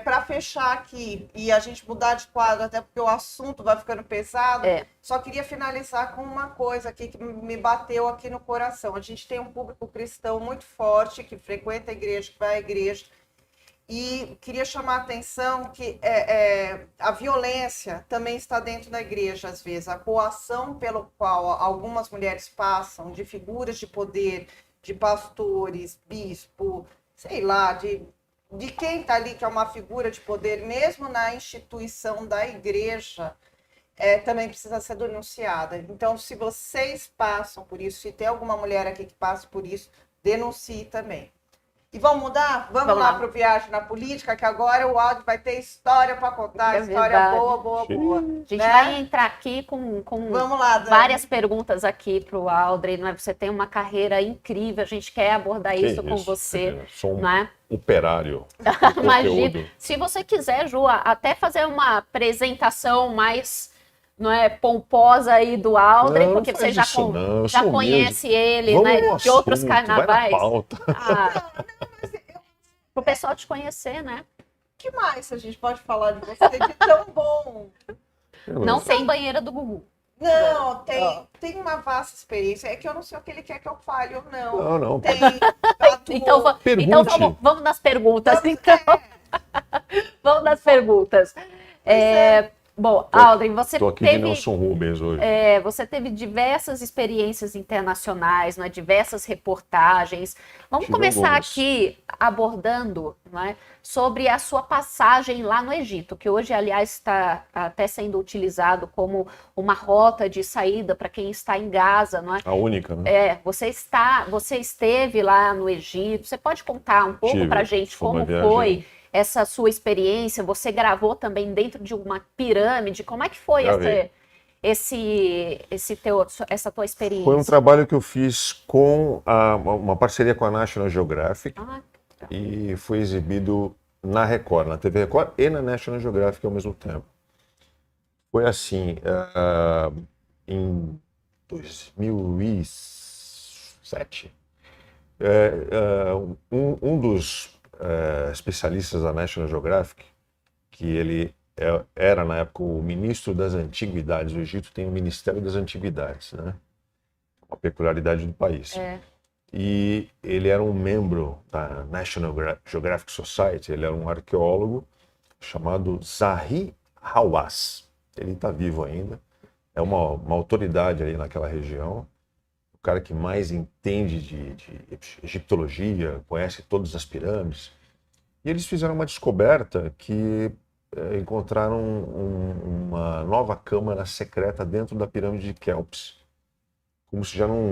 para fechar aqui e a gente mudar de quadro, até porque o assunto vai ficando pesado, só queria finalizar com uma coisa aqui que me bateu aqui no coração. A gente tem um público cristão muito forte, que frequenta a igreja, que vai à igreja, e queria chamar a atenção que a violência também está dentro da igreja, às vezes. A coação pelo qual algumas mulheres passam, de figuras de poder, de pastores, bispo, sei lá, de quem está ali, que é uma figura de poder, mesmo na instituição da igreja, também precisa ser denunciada. Então, se vocês passam por isso, se tem alguma mulher aqui que passa por isso, denuncie também. E vamos mudar? Vamos lá para o Viagem na Política, que agora o áudio vai ter história para contar, É história verdade. boa, boa, boa. A gente né? vai entrar aqui com Vamos lá, Dani. várias perguntas aqui para o Aldrin, não é? Você tem uma carreira incrível, a gente quer abordar Que isso com você, Eu sou um não é? operário do Imagina, conteúdo. se você quiser, Ju, até fazer uma apresentação mais, não é, pomposa aí do Aldrin, Não, porque não você faz já, isso não, eu já sou conhece ele, Vamos né, no de outros assunto, vai na carnavais. pauta. Ah, pro pessoal te conhecer, né? O que mais a gente pode falar de você de tão bom? Não tem banheira do Gugu. Não, tem uma vasta experiência. É que eu não sei o que ele quer que eu fale ou não. Não, não. Tem Então, Pergunte. então vamos nas perguntas, então. Vamos nas perguntas. Bom, Aldrin, você Estou aqui de teve... Nelson Rubens hoje. Você teve diversas experiências internacionais, né, diversas reportagens. Vamos Tive começar algumas. aqui abordando, né, sobre a sua passagem lá no Egito, que hoje, aliás, está até sendo utilizado como uma rota de saída para quem está em Gaza, não é? A única, né? Você esteve lá no Egito. Você pode contar um pouco Tive. para a gente Foi uma como viagem. foi essa sua experiência? Você gravou também dentro de uma pirâmide? Como é que foi Gravei. essa tua experiência? Foi um trabalho que eu fiz com uma parceria com a National Geographic Ah, e foi exibido na Record, na TV Record e na National Geographic ao mesmo tempo. Foi assim, em 2007, um dos especialistas da National Geographic, que ele era na época o ministro das Antiguidades, o Egito tem o Ministério das Antiguidades, né? Uma peculiaridade do país. E ele era um membro da National Geographic Society, ele era um arqueólogo chamado Zahi Hawass. Ele está vivo ainda, é uma autoridade ali naquela região, o cara que mais entende de egiptologia, conhece todas as pirâmides. E eles fizeram uma descoberta que encontraram uma nova câmara secreta dentro da pirâmide de Kéops. Como se já não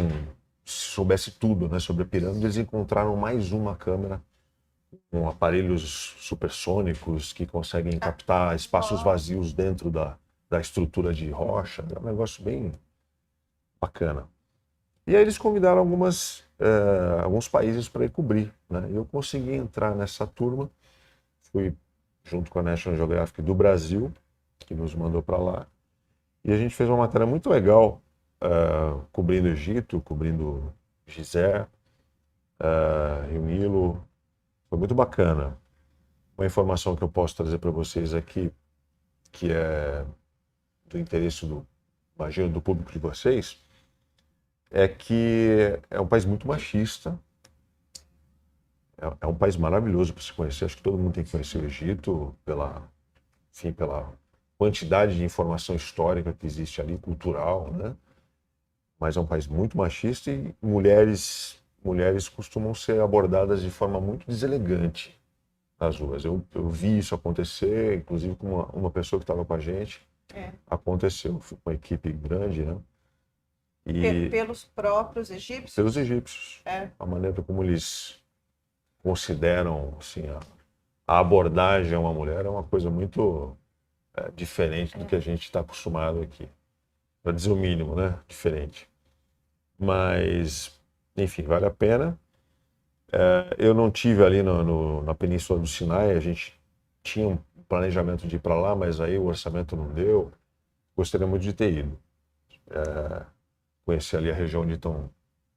se soubesse tudo, né, sobre a pirâmide, eles encontraram mais uma câmara com aparelhos supersônicos que conseguem captar espaços vazios dentro da estrutura de rocha. É um negócio bem bacana. E aí eles convidaram alguns países para ir cobrir, né? Eu consegui entrar nessa turma, fui junto com a National Geographic do Brasil, que nos mandou para lá, e a gente fez uma matéria muito legal, cobrindo o Egito, cobrindo Gizé, Rio Nilo. Foi muito bacana. Uma informação que eu posso trazer para vocês aqui, que é do interesse imagino, do público de vocês, é que é um país muito machista. É um país maravilhoso para se conhecer. Acho que todo mundo tem que conhecer o Egito pela quantidade de informação histórica que existe ali, cultural, né? Mas é um país muito machista e mulheres costumam ser abordadas de forma muito deselegante nas ruas. Eu vi isso acontecer, inclusive com uma pessoa que estava com a gente. Aconteceu, foi uma equipe grande, né? E Pelos próprios egípcios? pelos egípcios. É. A maneira como eles consideram assim, a abordagem a uma mulher é uma coisa muito diferente do que a gente está acostumado aqui. Para dizer o mínimo, né? Diferente. Mas, enfim, vale a pena. Eu não tive ali na Península do Sinai, a gente tinha um planejamento de ir para lá, mas aí o orçamento não deu. Gostaria muito de ter ido. Conhecer ali a região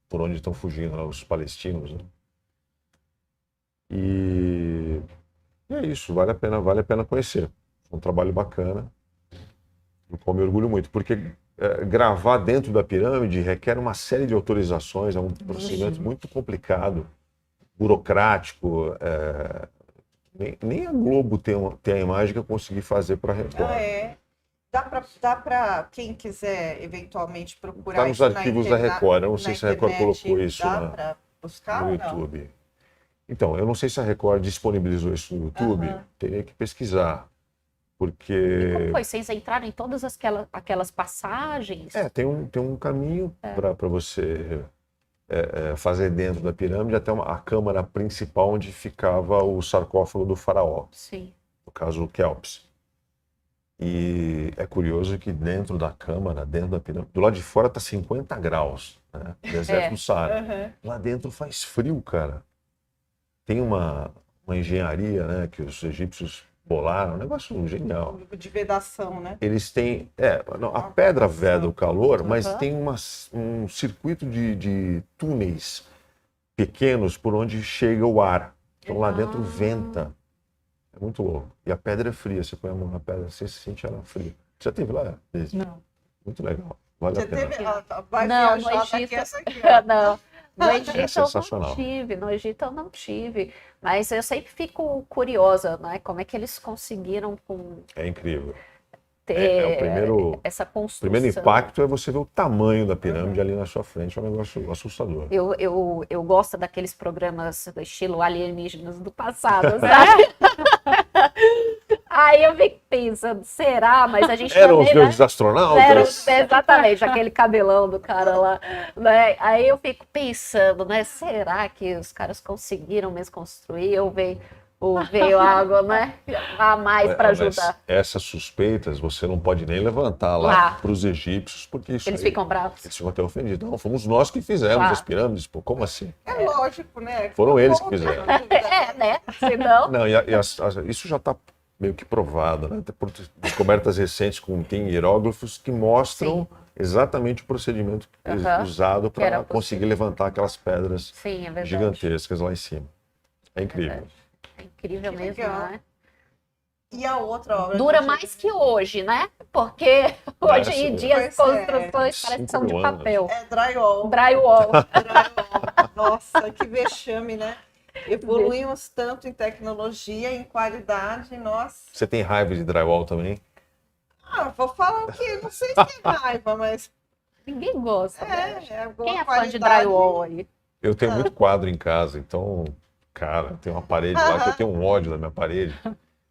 por onde estão fugindo, né, os palestinos, né? E é isso, vale a pena conhecer. É um trabalho bacana, do qual me orgulho muito, porque gravar dentro da pirâmide requer uma série de autorizações, é um procedimento muito complicado, burocrático. Nem a Globo tem a imagem que eu consegui fazer para a Record. Dá para quem quiser eventualmente procurar Está nos isso arquivos da Record. Eu não sei se a Record internet, colocou isso dá para buscar no ou não? YouTube. Então, eu não sei se a Record disponibilizou isso no YouTube. Teria que pesquisar. Porque. Como foi? Vocês entraram em todas aquelas passagens? Tem um caminho para você fazer dentro da pirâmide até a câmara principal onde ficava o sarcófago do faraó, Sim. no caso o Quéops. E é curioso que dentro da câmara, dentro da pirâmide, do lado de fora tá 50 graus, né? Deserto do Saara. Aham. Lá dentro faz frio, cara. Tem uma engenharia, né, que os egípcios bolaram, um negócio genial. De vedação, né? Eles têm, não, a pedra veda o calor, mas Aham. tem um circuito de túneis pequenos por onde chega o ar. Então lá dentro venta. É muito louco. E a pedra é fria, você põe a mão na pedra, você sente ela fria. Você já teve lá? Desde? Não. Muito legal. Vale Você a pena. teve, vai Não, no viajar daqui Egito- essa aqui, ó. Não, no Egito eu sensacional. não tive, no Egito eu não tive, mas eu sempre fico curiosa, né? Como é que eles conseguiram É incrível. ter O essa construção. primeiro impacto é você ver o tamanho da pirâmide ali na sua frente. É um negócio assustador. Eu gosto daqueles programas do estilo alienígenas do passado, sabe? Aí eu fico pensando, será? Mas a gente Eram os também, né? deuses astronautas? Exatamente, aquele cabelão do cara lá, né? Aí eu fico pensando, né? Será que os caras conseguiram mesmo construir ou veio água, né? A mais para Mas ajudar? essas suspeitas você não pode nem levantar lá Lá. para os egípcios, porque isso Eles aí, ficam bravos. eles ficam até ofendidos. Não, fomos nós que fizemos Claro. as pirâmides, pô, como assim? É lógico, né? Foram eles que Como fizeram. É, né? Senão, Não, isso já está meio que provado, né? Até por descobertas recentes tem hieróglifos que mostram exatamente o procedimento Aham. usado Que era para conseguir possível. levantar aquelas pedras sim, é verdade. gigantescas lá em cima. É incrível. É incrível Que mesmo, legal. né? E a outra obra? Dura mais que hoje, né? Porque hoje em dia as Pois é. construções parecem que são de 5 mil anos. papel. É drywall. Drywall. Drywall. Nossa, que vexame, né? Evoluímos tanto em tecnologia, em qualidade, nossa. Você tem raiva de drywall também? Vou falar o quê? Não sei se é raiva, mas Ninguém gosta, né? boa Quem é fã qualidade. de drywall aí? Eu tenho muito quadro em casa, então, cara, tem uma parede lá que eu tenho um ódio da minha parede.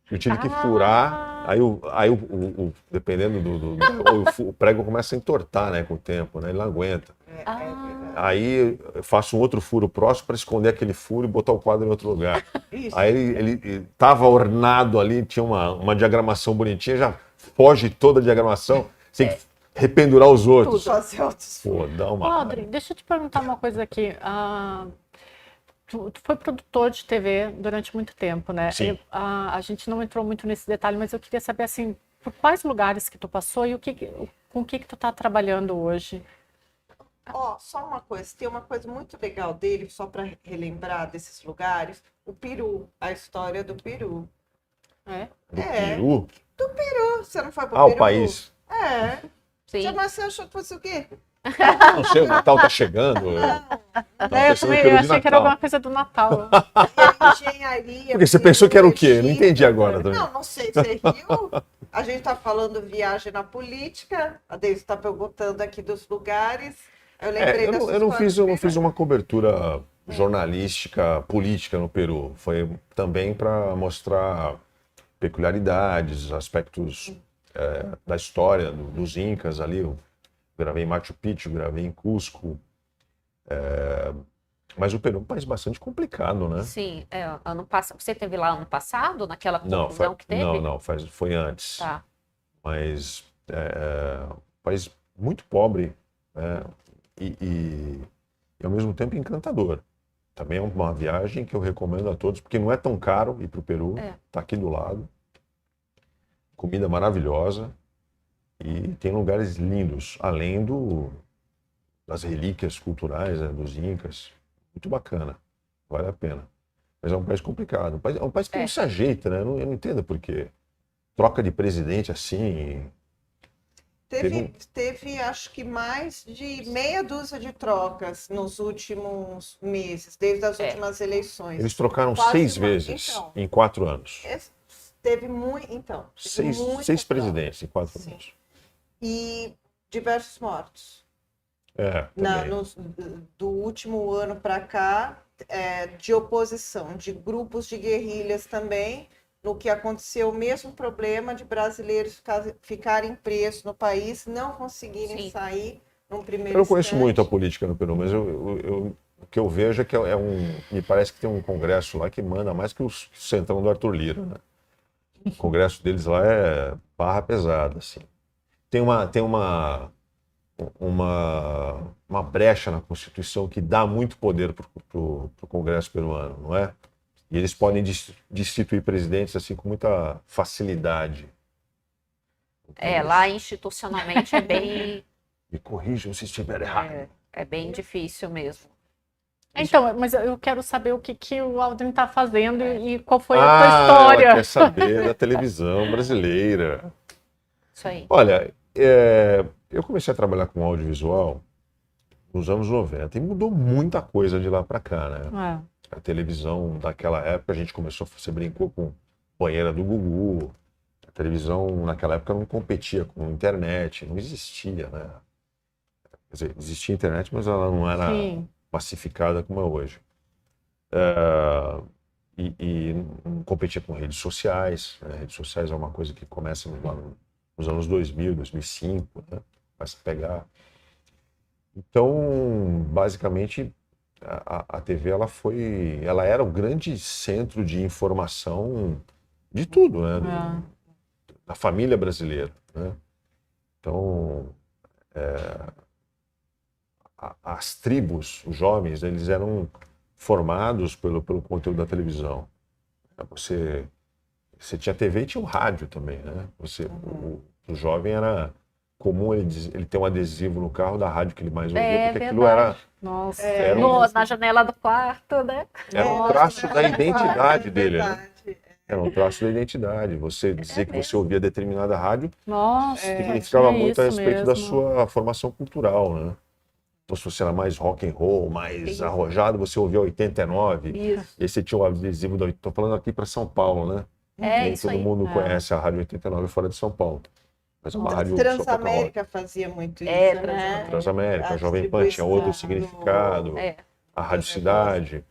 Eu tive que furar, dependendo o prego começa a entortar, né, com o tempo, né? Ele não aguenta. Aí eu faço um outro furo próximo para esconder aquele furo e botar o quadro em outro lugar. Isso. Aí ele tava ornado ali, tinha uma diagramação bonitinha, já foge toda a diagramação, você tem que rependurar os outros. Fazer outros. Pô, dá uma Ô, raiva. Audrey, deixa eu te perguntar uma coisa aqui. Tu foi produtor de TV durante muito tempo, né? Sim. A gente não entrou muito nesse detalhe, mas eu queria saber, assim, por quais lugares que tu passou e com o que tu tá trabalhando hoje? Ó, só uma coisa, tem uma coisa muito legal dele, só para relembrar desses lugares, o Peru, a história do Peru. É? Do É. Peru? Você não foi pro Peru? O país. É. Sim. Mas você achou que fosse o quê? Não sei, o Natal tá chegando. Eu pensando também que era de achei que era Natal. alguma coisa do Natal. Engenharia. Porque você pensou que era o quê? Eu não entendi agora também. Não sei, você riu. A gente tá falando viagem na política, a Deise está perguntando aqui dos lugares. Eu lembrei da sua Eu não história. fiz uma cobertura jornalística política no Peru. Foi também para mostrar peculiaridades, aspectos da história dos Incas ali. Eu gravei em Machu Picchu, gravei em Cusco. Mas o Peru é um país bastante complicado, né? Sim, ano passado. Você teve lá ano passado, naquela Não, confusão que teve? não, foi antes. Tá. Mas um país muito pobre, né? E ao mesmo tempo encantador. Também é uma viagem que eu recomendo a todos, porque não é tão caro ir para o Peru, tá aqui do lado. Comida maravilhosa e tem lugares lindos, além das relíquias culturais, né, dos Incas. Muito bacana, vale a pena. Mas é um país complicado, é um país que não se ajeita, né? Eu não entendo por quê. Troca de presidente assim. Teve, acho que mais de meia dúzia de trocas nos últimos meses, desde as últimas eleições. Eles trocaram Quase 6 uma- vezes então. em 4 anos. Teve muito. Então, teve muita Seis troca. presidentes em 4 Sim. anos. E diversos mortos. Também. Do último ano para cá, de oposição, de grupos de guerrilhas também, no que aconteceu o mesmo problema de brasileiros ficarem presos no país, não conseguirem Sim. sair num primeiro Eu não conheço instante. muito a política no Peru, mas o que eu vejo é que me parece que tem um congresso lá que manda mais que o centrão do Arthur Lira, né? O congresso deles lá é barra pesada, assim. Tem uma brecha na Constituição que dá muito poder para o Congresso peruano, não é? E eles podem destituir presidentes assim com muita facilidade. Lá institucionalmente é bem, Me corrijam se estiver errado. é bem difícil mesmo. Então, mas eu quero saber o que o Aldrin está fazendo e qual foi a tua história. Ela quer saber da televisão brasileira. Isso aí. Olha, eu comecei a trabalhar com audiovisual nos anos 90 e mudou muita coisa de lá para cá, né? A televisão daquela época, a gente começou, você brincou com banheira do Gugu. A televisão naquela época não competia com a internet, não existia, né? Quer dizer, existia internet, mas ela não era massificada como é hoje. E não competia com redes sociais, né? Redes sociais é uma coisa que começa nos anos 2000, 2005, né? Vai se pegar. Então, basicamente, a TV ela era o grande centro de informação de tudo, né? Da família brasileira, né? Então, as tribos, os jovens, eles eram formados pelo conteúdo da televisão. Você tinha TV e tinha o rádio também, né? O jovem era comum ele ter um adesivo no carro da rádio que ele mais ouvia, porque aquilo era... Nossa, na janela do quarto, né? Era um traço da identidade dele, né? Era um traço da identidade. Você dizer que você ouvia determinada rádio significava muito a respeito da sua formação cultural, né? Então, se você era mais rock and roll, mais arrojado, você ouvia 89. Isso. E aí você tinha o adesivo da... Estou falando aqui para São Paulo, né? Nem Isso todo aí. mundo conhece a Rádio 89 fora de São Paulo. Mas é uma rádio Transamérica fazia muito isso, né? Transamérica, a Jovem Pan tinha outro significado. A Rádio Cidade.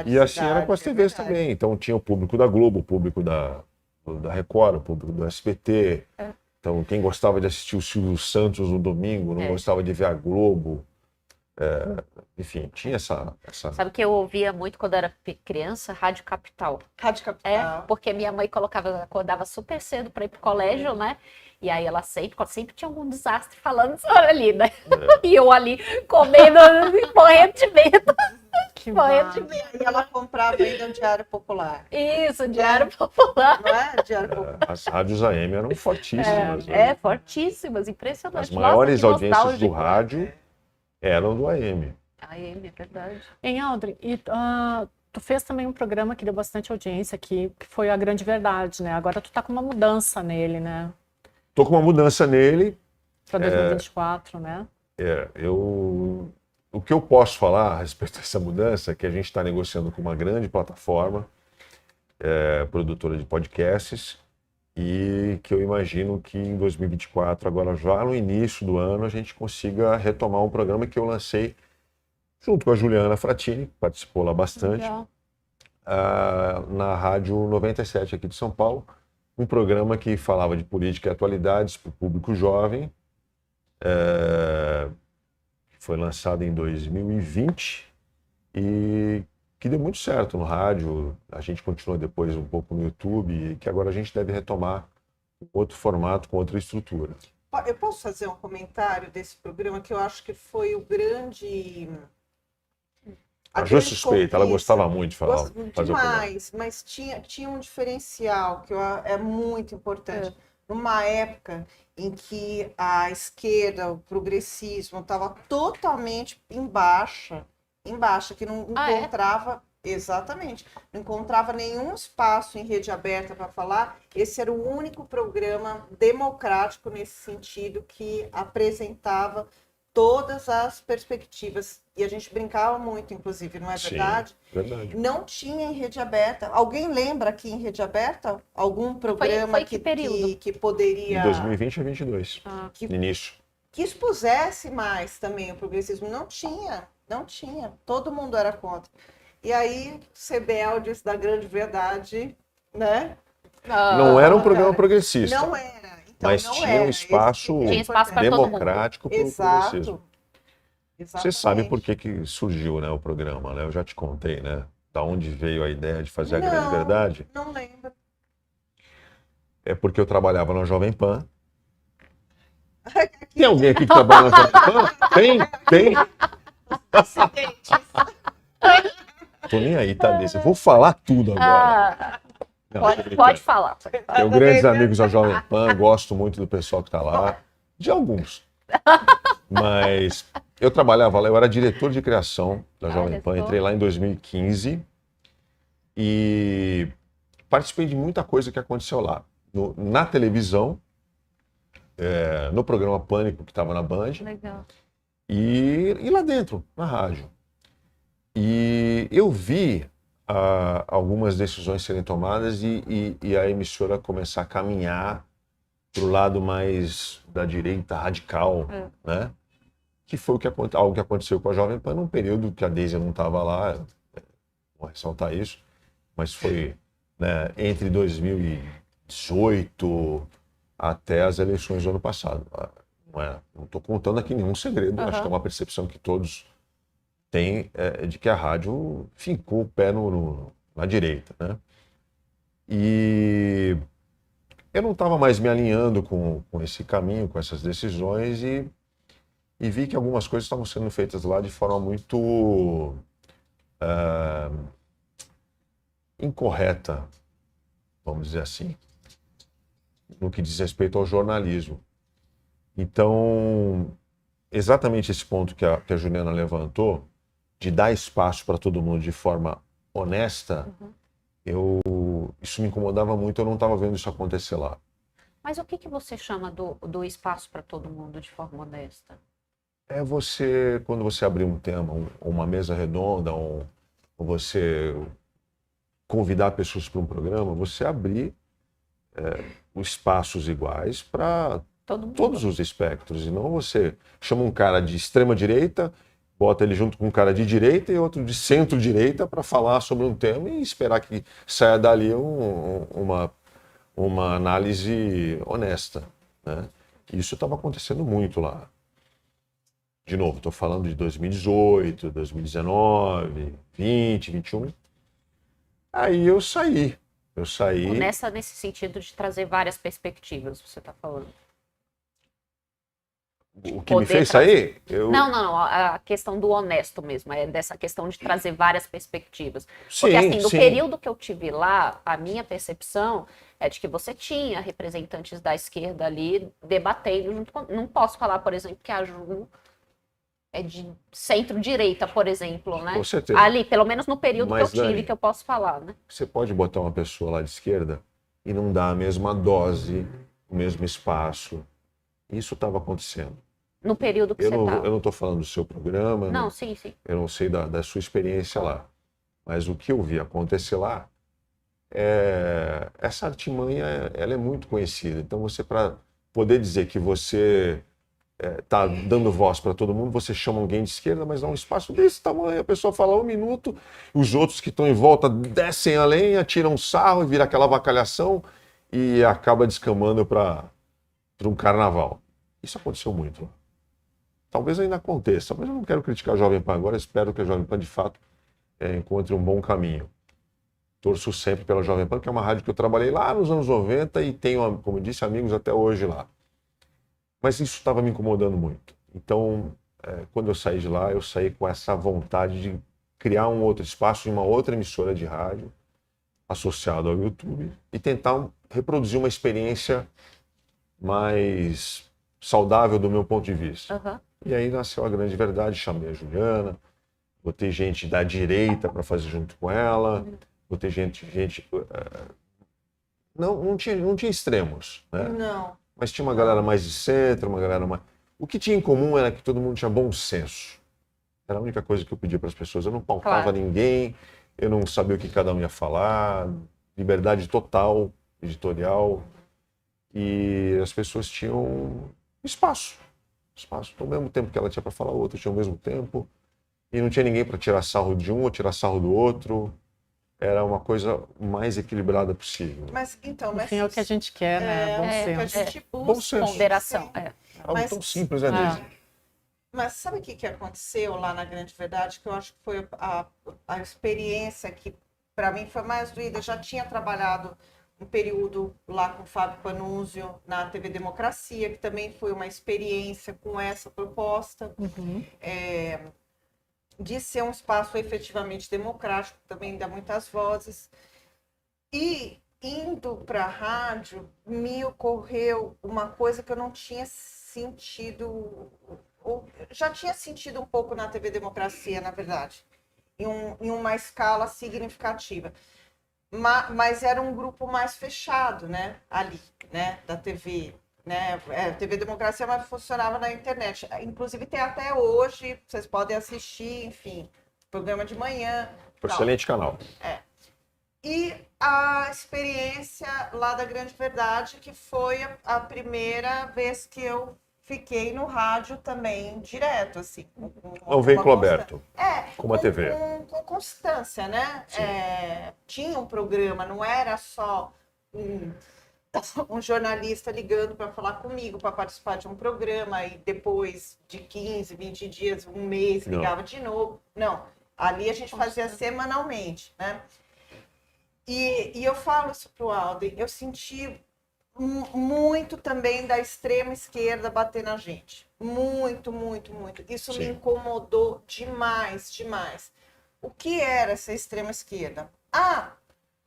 E assim era com as TVs também. Então tinha o público da Globo, o público da Record, o público do SBT. Então quem gostava de assistir o Silvio Santos no domingo, não gostava de ver a Globo. Enfim, tinha essa... Sabe que eu ouvia muito quando era criança? Rádio Capital. Rádio Capital. Porque minha mãe acordava super cedo para ir pro colégio, né? E aí ela sempre tinha algum desastre falando ali, né? E eu ali comendo, morrendo de medo. Morrendo de medo. E ela comprava ainda o Diário Popular. Isso, Diário Popular. Não é? Diário Popular. As rádios AM eram fortíssimas. Né? Fortíssimas, impressionante. As maiores Nossa, que audiências do nostálgico. rádio eram do AM. AM, é verdade. Em Aldrin, tu fez também um programa que deu bastante audiência aqui, que foi A Grande Verdade, né? Agora tu tá com uma mudança nele, né? Tô com uma mudança nele. Para 2024, né? O que eu posso falar a respeito dessa mudança é que a gente está negociando com uma grande plataforma produtora de podcasts e que eu imagino que em 2024, agora já no início do ano, a gente consiga retomar um programa que eu lancei junto com a Juliana Fratini, que participou lá bastante, na Rádio 97 aqui de São Paulo, um programa que falava de política e atualidades para o público jovem, foi lançado em 2020 e que deu muito certo no rádio. A gente continua depois um pouco no YouTube e que agora a gente deve retomar outro formato com outra estrutura. Eu posso fazer um comentário desse programa que eu acho que foi o grande... A Jô suspeita, ela gostava muito de falar. Demais, mas tinha um diferencial que é muito importante. Numa época em que a esquerda, o progressismo, estava totalmente em baixa, que não encontrava, exatamente, não encontrava nenhum espaço em rede aberta para falar. Esse era o único programa democrático nesse sentido que apresentava todas as perspectivas. E a gente brincava muito, inclusive, não é verdade? Sim, verdade. Não tinha em rede aberta. Alguém lembra aqui em rede aberta algum programa que poderia... Em 2020 a 2022, início. Que expusesse mais também o progressismo. Não tinha. Todo mundo era contra. E aí, Rebeldes da Grande Verdade, né? Não era um programa progressista. Não era. Então, mas tinha um espaço democrático para o progressismo. Você sabe por Exatamente. que surgiu, né, o programa, né? Eu já te contei, né? Da onde veio a ideia de fazer a Grande Não, Verdade. não lembro. É porque eu trabalhava na Jovem Pan. Tem alguém aqui que trabalha na Jovem Pan? Tem. Acidentes. Tô nem aí, tá desse. Eu vou falar tudo agora. Ah, Não, tô brincando. pode falar. Tenho grandes amigos da Jovem Pan, gosto muito do pessoal que tá lá. De alguns. Mas eu trabalhava lá, eu era diretor de criação da Jovem Olha Pan. só. Entrei lá em 2015 e participei de muita coisa que aconteceu lá. Na televisão, no programa Pânico, que estava na Band, Legal. e lá dentro, na rádio. E eu vi algumas decisões serem tomadas e a emissora começar a caminhar para o lado mais da direita radical, né? Que foi algo que aconteceu com a Jovem Pan num período que a Deise não estava lá, vou ressaltar isso, mas foi, né, entre 2018 até as eleições do ano passado. Não estou contando aqui nenhum segredo, acho que é uma percepção que todos têm, de que a rádio fincou o pé na direita, né? E eu não estava mais me alinhando com esse caminho, com essas decisões e vi que algumas coisas estavam sendo feitas lá de forma muito incorreta, vamos dizer assim, no que diz respeito ao jornalismo. Então, exatamente esse ponto que a Juliana levantou, de dar espaço para todo mundo de forma honesta, isso me incomodava muito, eu não estava vendo isso acontecer lá. Mas o que você chama do espaço para todo mundo de forma honesta? É você, quando você abrir um tema, uma mesa redonda, ou você convidar pessoas para um programa, você abrir os espaços iguais para Todo mundo. todos os espectros. E não você chama um cara de extrema-direita, bota ele junto com um cara de direita e outro de centro-direita para falar sobre um tema e esperar que saia dali uma análise honesta, né? Isso estava acontecendo muito lá. De novo, estou falando de 2018, 2019, 20, 21. Aí eu saí. Honesta nesse sentido de trazer várias perspectivas, você está falando. O que me fez sair? Não. A questão do honesto mesmo, é dessa questão de trazer várias perspectivas. Sim, Porque assim, no sim. período que eu tive lá, a minha percepção é de que você tinha representantes da esquerda ali debatendo junto com... Não posso falar, por exemplo, que a Ju é de centro-direita, por exemplo, né? Com certeza. Ali, pelo menos no período Mas, que eu tive, Dani, que eu posso falar, né? Você pode botar uma pessoa lá de esquerda e não dar a mesma dose, o mesmo espaço. Isso estava acontecendo. No período que Eu você tá. não estou falando do seu programa, Não, sim. eu não sei da sua experiência lá. Mas o que eu vi acontecer lá, essa artimanha ela é muito conhecida. Então, você, para poder dizer que você está dando voz para todo mundo, você chama alguém de esquerda, mas dá um espaço desse tamanho, a pessoa fala 1 minuto, os outros que estão em volta descem a lenha, tiram um sarro e vira aquela avacalhação e acaba descamando para um carnaval. Isso aconteceu muito lá. Talvez ainda aconteça, mas eu não quero criticar a Jovem Pan agora, espero que a Jovem Pan de fato encontre um bom caminho. Torço sempre pela Jovem Pan, que é uma rádio que eu trabalhei lá nos anos 90 e tenho, como eu disse, amigos até hoje lá. Mas isso estava me incomodando muito. Então, quando eu saí de lá, eu saí com essa vontade de criar um outro espaço em uma outra emissora de rádio, associado ao YouTube, e tentar reproduzir uma experiência mais saudável do meu ponto de vista. Uhum. E aí nasceu a Grande Verdade, chamei a Juliana, botei gente da direita para fazer junto com ela, botei gente não tinha extremos, né? Não. Mas tinha uma galera mais de centro, uma galera mais... O que tinha em comum era que todo mundo tinha bom senso. Era a única coisa que eu pedia para as pessoas. Eu não pautava ninguém, eu não sabia o que cada um ia falar, liberdade total, editorial. E as pessoas tinham espaço. Ao mesmo tempo que ela tinha para falar, o outro tinha ao mesmo tempo. E não tinha ninguém para tirar sarro de um ou tirar sarro do outro. Era uma coisa mais equilibrada possível. Mas então, Enfim, é o que a gente quer, né? Bom o que a senso. gente Bom busca. senso. Ponderação. Sim. Algo Mas- tão simples, né, Deise? Mas sabe o que que aconteceu lá na Grande Verdade? Que eu acho que foi a experiência que, para mim, foi mais doída. Eu já tinha trabalhado um período lá com o Fábio Panunzio na TV Democracia, que também foi uma experiência com essa proposta. De ser um espaço efetivamente democrático, também dá muitas vozes. E indo para a rádio, me ocorreu uma coisa que eu não tinha sentido, ou já tinha sentido um pouco na TV Democracia, na verdade, em uma escala significativa. Mas era um grupo mais fechado, né, ali, né, da TV. Né? TV Democracia, mas funcionava na internet. Inclusive tem até hoje, vocês podem assistir, enfim, programa de manhã. Excelente canal. E a experiência lá da Grande Verdade, que foi a primeira vez que eu fiquei no rádio também, direto, assim. É um veículo aberto, como a TV. Com constância, né? Tinha um programa, não era só um jornalista ligando para falar comigo, para participar de um programa, e depois de 15, 20 dias, um mês, ligava de novo. Não, ali a gente fazia semanalmente, né? E eu falo isso pro Alden, eu senti muito também da extrema esquerda bater na gente. Muito, muito, muito. Isso me incomodou demais, demais. O que era essa extrema esquerda?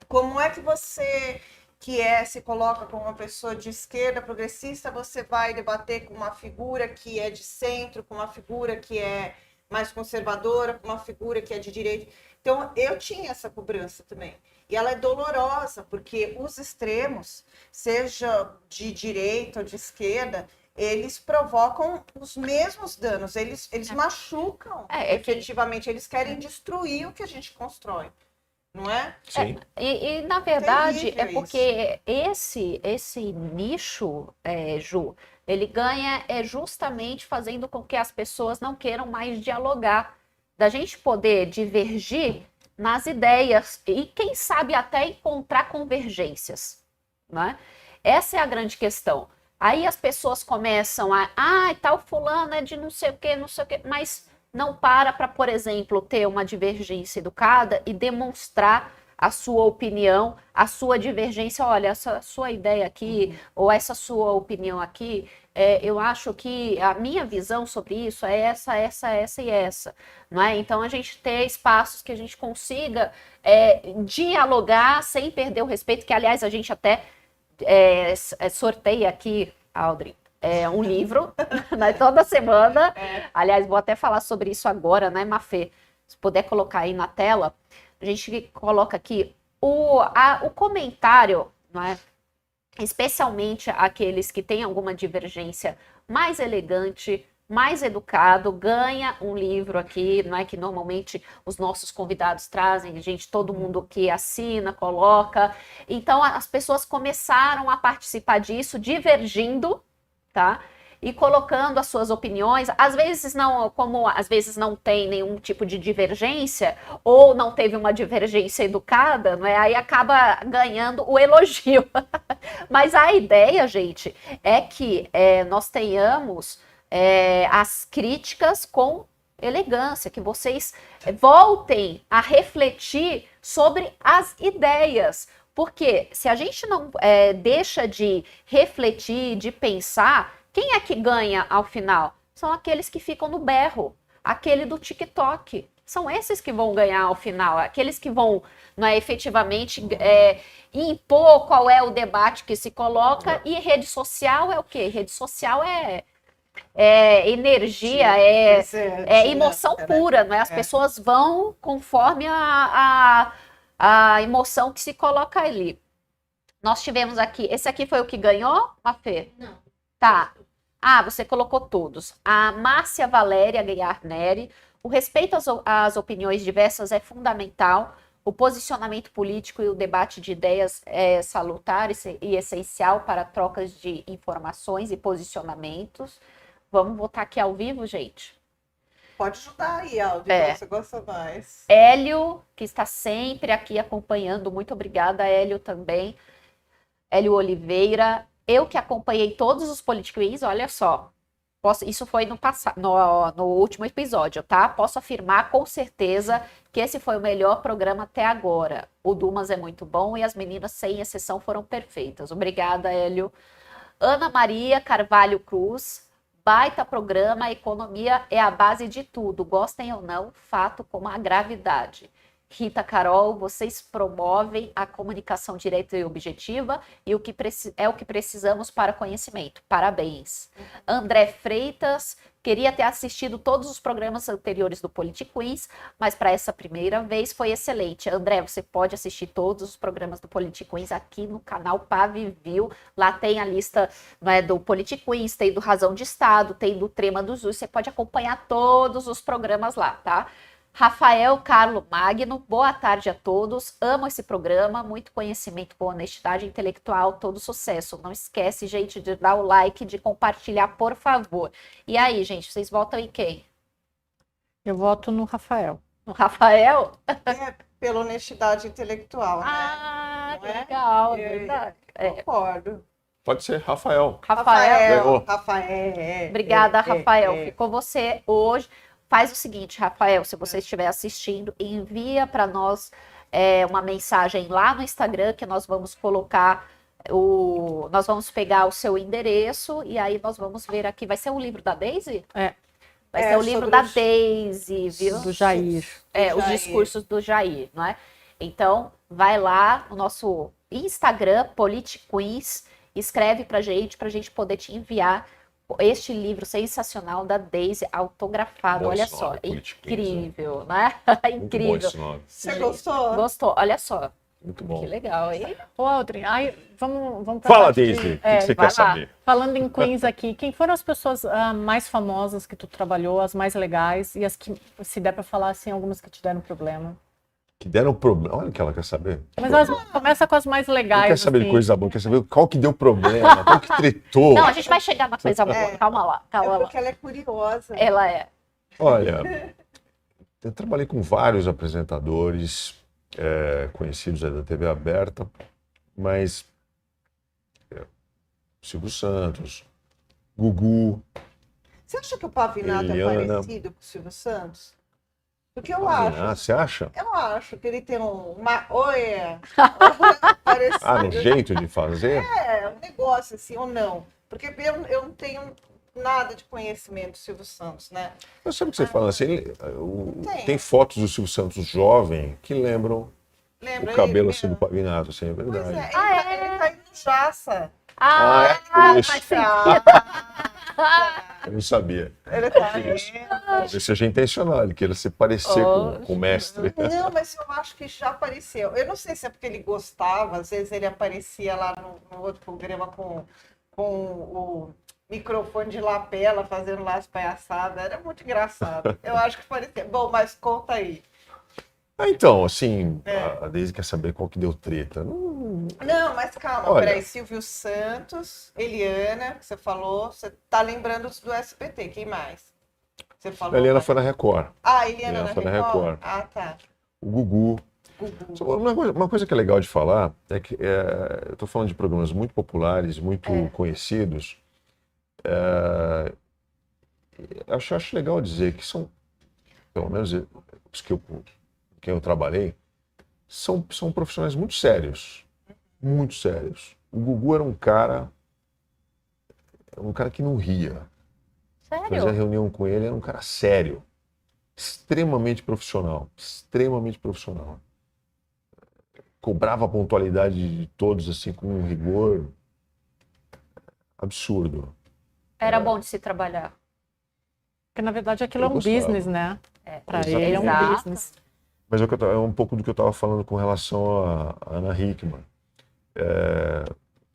Como é que você se coloca como uma pessoa de esquerda progressista, você vai debater com uma figura que é de centro, com uma figura que é mais conservadora, com uma figura que é de direita. Então, eu tinha essa cobrança também. E ela é dolorosa, porque os extremos, seja de direita ou de esquerda, eles provocam os mesmos danos, eles machucam efetivamente, eles querem destruir o que a gente constrói, não é? Sim. E na verdade, Terrível é porque esse nicho, Ju, ele ganha justamente fazendo com que as pessoas não queiram mais dialogar, da gente poder divergir nas ideias e, quem sabe, até encontrar convergências, né? Essa é a grande questão. Aí as pessoas começam tal fulano é de não sei o quê, mas não para, por exemplo, ter uma divergência educada e demonstrar a sua opinião, a sua divergência. Olha, essa sua ideia aqui, ou essa sua opinião aqui, eu acho que a minha visão sobre isso é essa e essa. Não é? Então, a gente ter espaços que a gente consiga dialogar sem perder o respeito, que, aliás, a gente até sorteia aqui, Aldrin, um livro, né, toda semana. Aliás, vou até falar sobre isso agora, né, Mafê? Se puder colocar aí na tela, a gente coloca aqui o comentário, não é? Especialmente aqueles que têm alguma divergência mais elegante, mais educado, ganha um livro aqui, não é, que normalmente os nossos convidados trazem, todo mundo que assina, coloca. Então, as pessoas começaram a participar disso, divergindo, tá? E colocando as suas opiniões, às vezes não tem nenhum tipo de divergência, ou não teve uma divergência educada, não é? Aí acaba ganhando o elogio. Mas a ideia, gente, é que nós tenhamos as críticas com elegância, que vocês voltem a refletir sobre as ideias. Porque se a gente não deixa de refletir, de pensar, quem é que ganha ao final? São aqueles que ficam no berro, aquele do TikTok. São esses que vão ganhar ao final, aqueles que vão efetivamente impor qual é o debate que se coloca. E rede social é o quê? Rede social é energia, emoção pura, não é? As pessoas vão conforme a emoção que se coloca ali. Nós tivemos aqui, esse aqui foi o que ganhou, Mafê? Não. Tá. Você colocou todos. A Márcia Valéria Guiarneri: o respeito às opiniões diversas é fundamental. O posicionamento político e o debate de ideias é salutar e essencial para trocas de informações e posicionamentos. Vamos votar aqui ao vivo, gente? Pode ajudar aí, Aldo, você gosta mais. Hélio, que está sempre aqui acompanhando, muito obrigada, Hélio, também. Hélio Oliveira: eu que acompanhei todos os Politic Wins, olha só, Isso foi no último episódio, tá? Posso afirmar com certeza que esse foi o melhor programa até agora. O Dumas é muito bom e as meninas, sem exceção, foram perfeitas. Obrigada, Hélio. Ana Maria Carvalho Cruz, baita programa, a economia é a base de tudo, gostem ou não, fato como a gravidade. Rita Carol, vocês promovem a comunicação direta e objetiva e o que precisamos para conhecimento. Parabéns. André Freitas, queria ter assistido todos os programas anteriores do Politiquins, mas para essa primeira vez foi excelente. André, você pode assistir todos os programas do Politiquins aqui no canal Pavivil. Lá tem a lista, não é, do Politiquins, tem do Razão de Estado, tem do Trema dos Us. Você pode acompanhar todos os programas lá, tá? Rafael Carlo Magno, boa tarde a todos. Amo esse programa, muito conhecimento com honestidade intelectual, todo sucesso. Não esquece, gente, de dar o like, de compartilhar, por favor. E aí, gente, vocês votam em quem? Eu voto no Rafael. No Rafael? Pela honestidade intelectual, né? Ah, Não que é? legal, é verdade. Concordo. Pode ser Rafael. Rafael. Rafael. Obrigada, Rafael. Ficou você hoje. Faz o seguinte, Rafael, se você estiver assistindo, envia para nós uma mensagem lá no Instagram que nós vamos colocar nós vamos pegar o seu endereço e aí nós vamos ver aqui. Vai ser o livro da Daisy? Vai ser o livro da Daisy, viu? Do Jair. Os discursos do Jair, não é? Então, vai lá no nosso Instagram, Politiquins, escreve pra gente poder te enviar este livro sensacional da Daisy, autografado. Bom olha esse só, nome, Politiquins, incrível, né? Muito bom Incrível. esse nome. Você gostou? Gostou? Olha só, Muito bom. que legal, hein? Ô, Aldrin, vamos pra Fala, parte Daisy. de- O que você vai quer lá. saber? Falando em Queens aqui, quem foram as pessoas mais famosas que tu trabalhou, as mais legais e as que, se der pra falar assim, algumas que te deram problema? Que deram problema. Olha o que ela quer saber. Mas começa com as mais Não legais. quer saber de assim. coisa boa, quer saber qual que deu problema, qual que tretou. Não, a gente vai chegar na coisa boa, calma lá, É calma lá. porque ela é curiosa. Ela é. Olha, eu trabalhei com vários apresentadores conhecidos aí da TV aberta, mas Silvio Santos, Gugu, Você acha que o Pavinato Eliana. é parecido com o Silvio Santos? Porque eu Ah, acho. você acha? Eu acho que ele tem uma. Oi! Parecido. Ah, no jeito de fazer? Um negócio assim, ou não. Porque eu não tenho nada de conhecimento do Silvio Santos, né? Eu sei o que você fala assim, Tem. tem fotos do Silvio Santos jovem que lembram Lembra o cabelo ele? assim do Pavinato, assim, é Pois verdade. é, ele tá indo no Jaça. Isso. faz sentido. Eu não sabia. Ele tá Isso. Talvez seja intencional, ele queira se parecer com o mestre. Não, mas eu acho que já apareceu. Eu não sei se é porque ele gostava, às vezes ele aparecia lá no outro programa com o microfone de lapela, fazendo lá as palhaçadas. Era muito engraçado. Eu acho que parecia. Bom, mas conta aí. Então, assim, a Daisy quer saber qual que deu treta. Não, mas calma, Olha. peraí. Silvio Santos, Eliana, que você falou. Você tá lembrando do SBT, quem mais? Você falou. A Eliana mas- foi na Record, Ah, Eliana Eliana na foi na Record? Record. Ah, tá. o Gugu. Gugu. Só uma coisa que é legal de falar é que eu estou falando de programas muito populares, muito conhecidos. Acho legal dizer que são, pelo menos os que quem eu trabalhei, são profissionais muito sérios. Muito sérios. O Gugu era um cara que não ria. Fazer a Sério? reunião com ele, era um cara sério. Extremamente profissional. Extremamente profissional. Cobrava a pontualidade de todos, assim, com um rigor absurdo. Era bom de se trabalhar. Porque, na verdade, aquilo Eu é um gostava. business, né? Pra Exatamente. ele é um Exato. business. Mas é um pouco do que eu estava falando com relação a Ana Hickman.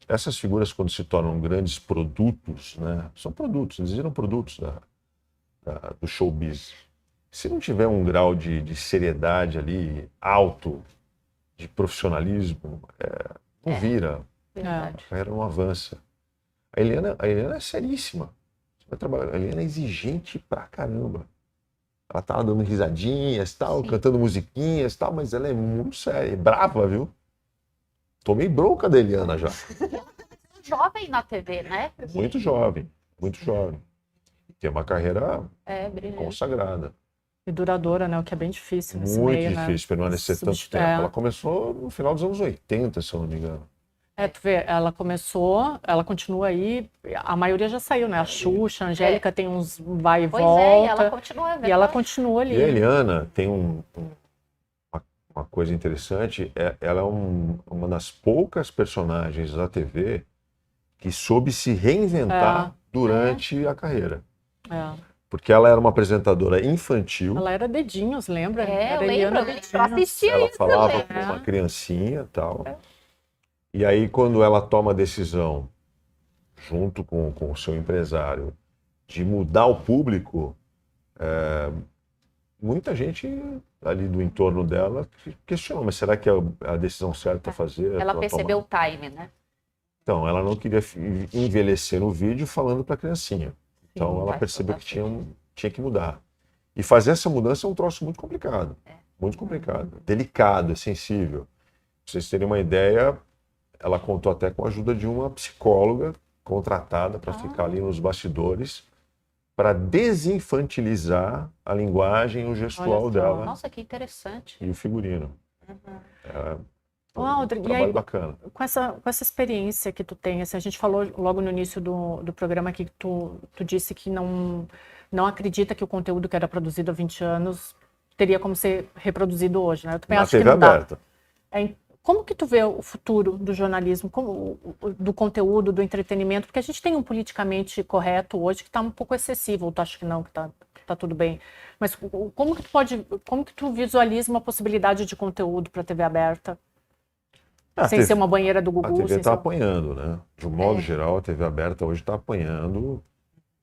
Essas figuras, quando se tornam grandes produtos, né, são produtos, eles viram produtos do showbiz. Se não tiver um grau de seriedade ali alto, de profissionalismo, não vira, Verdade. a carreira não avança. A Eliana é seríssima. Você vai trabalhar, a Eliana é exigente pra caramba. Ela tá lá dando risadinhas, tal, Sim. cantando musiquinhas, tal, mas ela é muito séria, é brava, viu? Tomei bronca da Eliana já. Jovem na TV, né? Muito jovem, muito jovem. Tem uma carreira brilhante. consagrada. E duradoura, né? O que é bem difícil nesse Muito meio, né? difícil permanecer tanto tempo. Ela começou no final dos anos 80, se eu não me engano. Tu vê, ela começou, ela continua aí, a maioria já saiu, né? A Xuxa, a Angélica tem uns vai e Pois volta. é, e ela continua. E ela continua ali. E a Eliana tem uma coisa interessante, ela é uma das poucas personagens da TV que soube se reinventar durante a carreira. Porque ela era uma apresentadora infantil. Ela era Dedinhos, lembra? Eu Eliana lembro, Dedinhos. eu assistia Ela isso falava também. com uma criancinha e tal. E aí, quando ela toma a decisão, junto com o seu empresário, de mudar o público, muita gente ali do entorno dela questionou, mas será que é a decisão certa a fazer? Ela pra percebeu o tomar? time, né? Então, ela não queria envelhecer no vídeo falando para a criancinha. Então, ela faz percebeu toda que tinha que mudar. E fazer essa mudança é um troço muito complicado. Muito complicado. Delicado, é sensível. Pra vocês terem uma ideia, ela contou até com a ajuda de uma psicóloga contratada para ficar ali nos bastidores para desinfantilizar a linguagem e o gestual dela Nossa, que interessante. e o figurino. Audrey, Um e trabalho aí, bacana. com essa experiência que tu tem, assim, a gente falou logo no início do programa que tu disse que não acredita que o conteúdo que era produzido há 20 anos teria como ser reproduzido hoje, né? Eu também Na acho que TV não dá. aberta. Como que tu vê o futuro do jornalismo, do conteúdo, do entretenimento? Porque a gente tem um politicamente correto hoje que está um pouco excessivo, ou tu acha que não, que tá tudo bem? Mas como que tu visualiza uma possibilidade de conteúdo para a TV aberta? Sem ser uma banheira do A Gugu? TV sem está ser... apanhando, né? De um modo geral, a TV aberta hoje está apanhando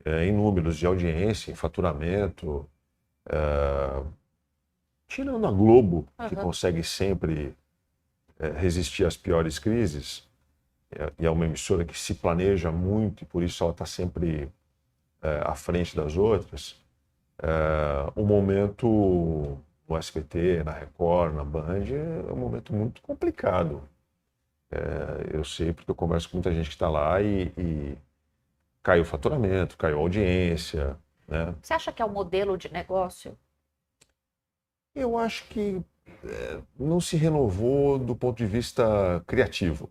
em números de audiência, em faturamento. Tirando a Globo, que consegue sempre resistir às piores crises, e é uma emissora que se planeja muito e por isso ela está sempre à frente das outras, o momento no SBT, na Record, na Band, é um momento muito complicado. Eu sei porque eu converso com muita gente que está lá e caiu o faturamento, caiu a audiência, né? Você acha que é um modelo de negócio? Eu acho que não se renovou do ponto de vista criativo,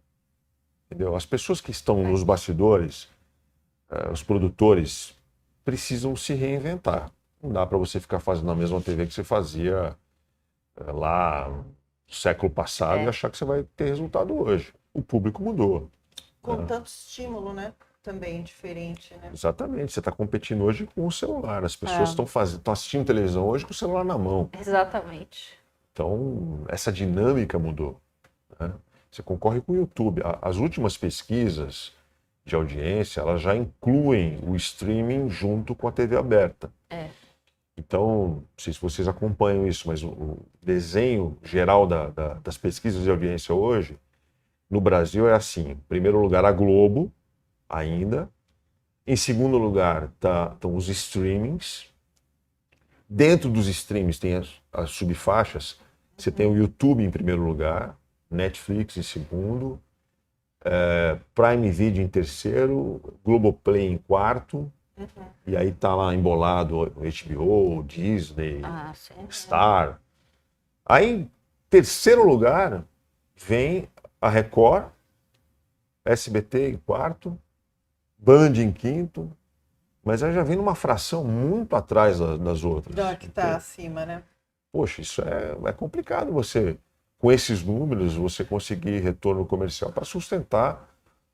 entendeu? As pessoas que estão nos bastidores, os produtores, precisam se reinventar. Não dá para você ficar fazendo a mesma TV que você fazia lá no século passado e achar que você vai ter resultado hoje. O público mudou. Com tanto estímulo, né? Também diferente, né? Exatamente. Você está competindo hoje com o celular. As pessoas estão assistindo televisão hoje com o celular na mão. Exatamente. Então, essa dinâmica mudou, né? Você concorre com o YouTube. As últimas pesquisas de audiência, elas já incluem o streaming junto com a TV aberta. Então, não sei se vocês acompanham isso, mas o desenho geral das pesquisas de audiência hoje, no Brasil é assim. Em primeiro lugar, a Globo, ainda. Em segundo lugar, estão os streamings. Dentro dos streamings tem as subfaixas. Você tem o YouTube em primeiro lugar, Netflix em segundo, Prime Video em terceiro, Globoplay em quarto, e aí tá lá embolado HBO, Disney, Star. Aí, em terceiro lugar, vem a Record, SBT em quarto, Band em quinto, mas aí já vem numa fração muito atrás das outras. Da que tá acima, né? Poxa, isso é complicado você, com esses números, você conseguir retorno comercial para sustentar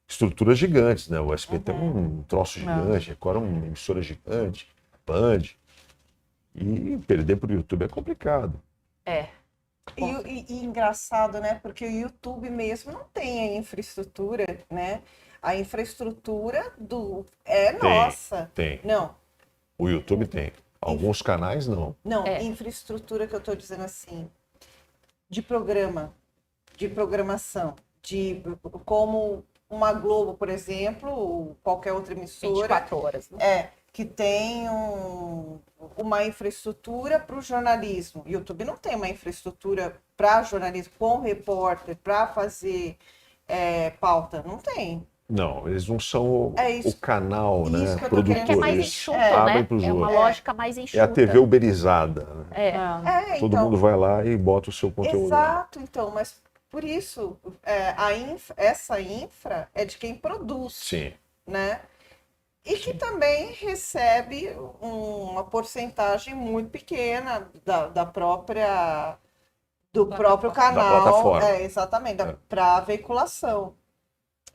estruturas gigantes, né? O SBT é um troço gigante, Record é uma emissora gigante, Band. E perder para o YouTube é complicado. E engraçado, né? Porque o YouTube mesmo não tem a infraestrutura, né? A infraestrutura nossa. Tem. Não, O YouTube tem. Alguns canais não. não, infraestrutura que eu tô dizendo assim, de programa, de programação, como uma Globo, por exemplo, ou qualquer outra emissora. 24 horas, né? Que tem uma infraestrutura para o jornalismo. O YouTube não tem uma infraestrutura para jornalismo com repórter, para fazer pauta. Não tem. Não, eles não são É isso. o canal, Isso né? que eu tô querendo É que é mais Produtores. enxuto, Abrem né? pros É uma outros. lógica mais É enxuta. a TV uberizada, né? É. Todo Então, mundo vai lá e bota o seu conteúdo lá. exato, então, mas por isso, essa infra é de quem produz, Sim. né? E que também recebe uma porcentagem muito pequena do próprio canal, plataforma. exatamente, para veiculação.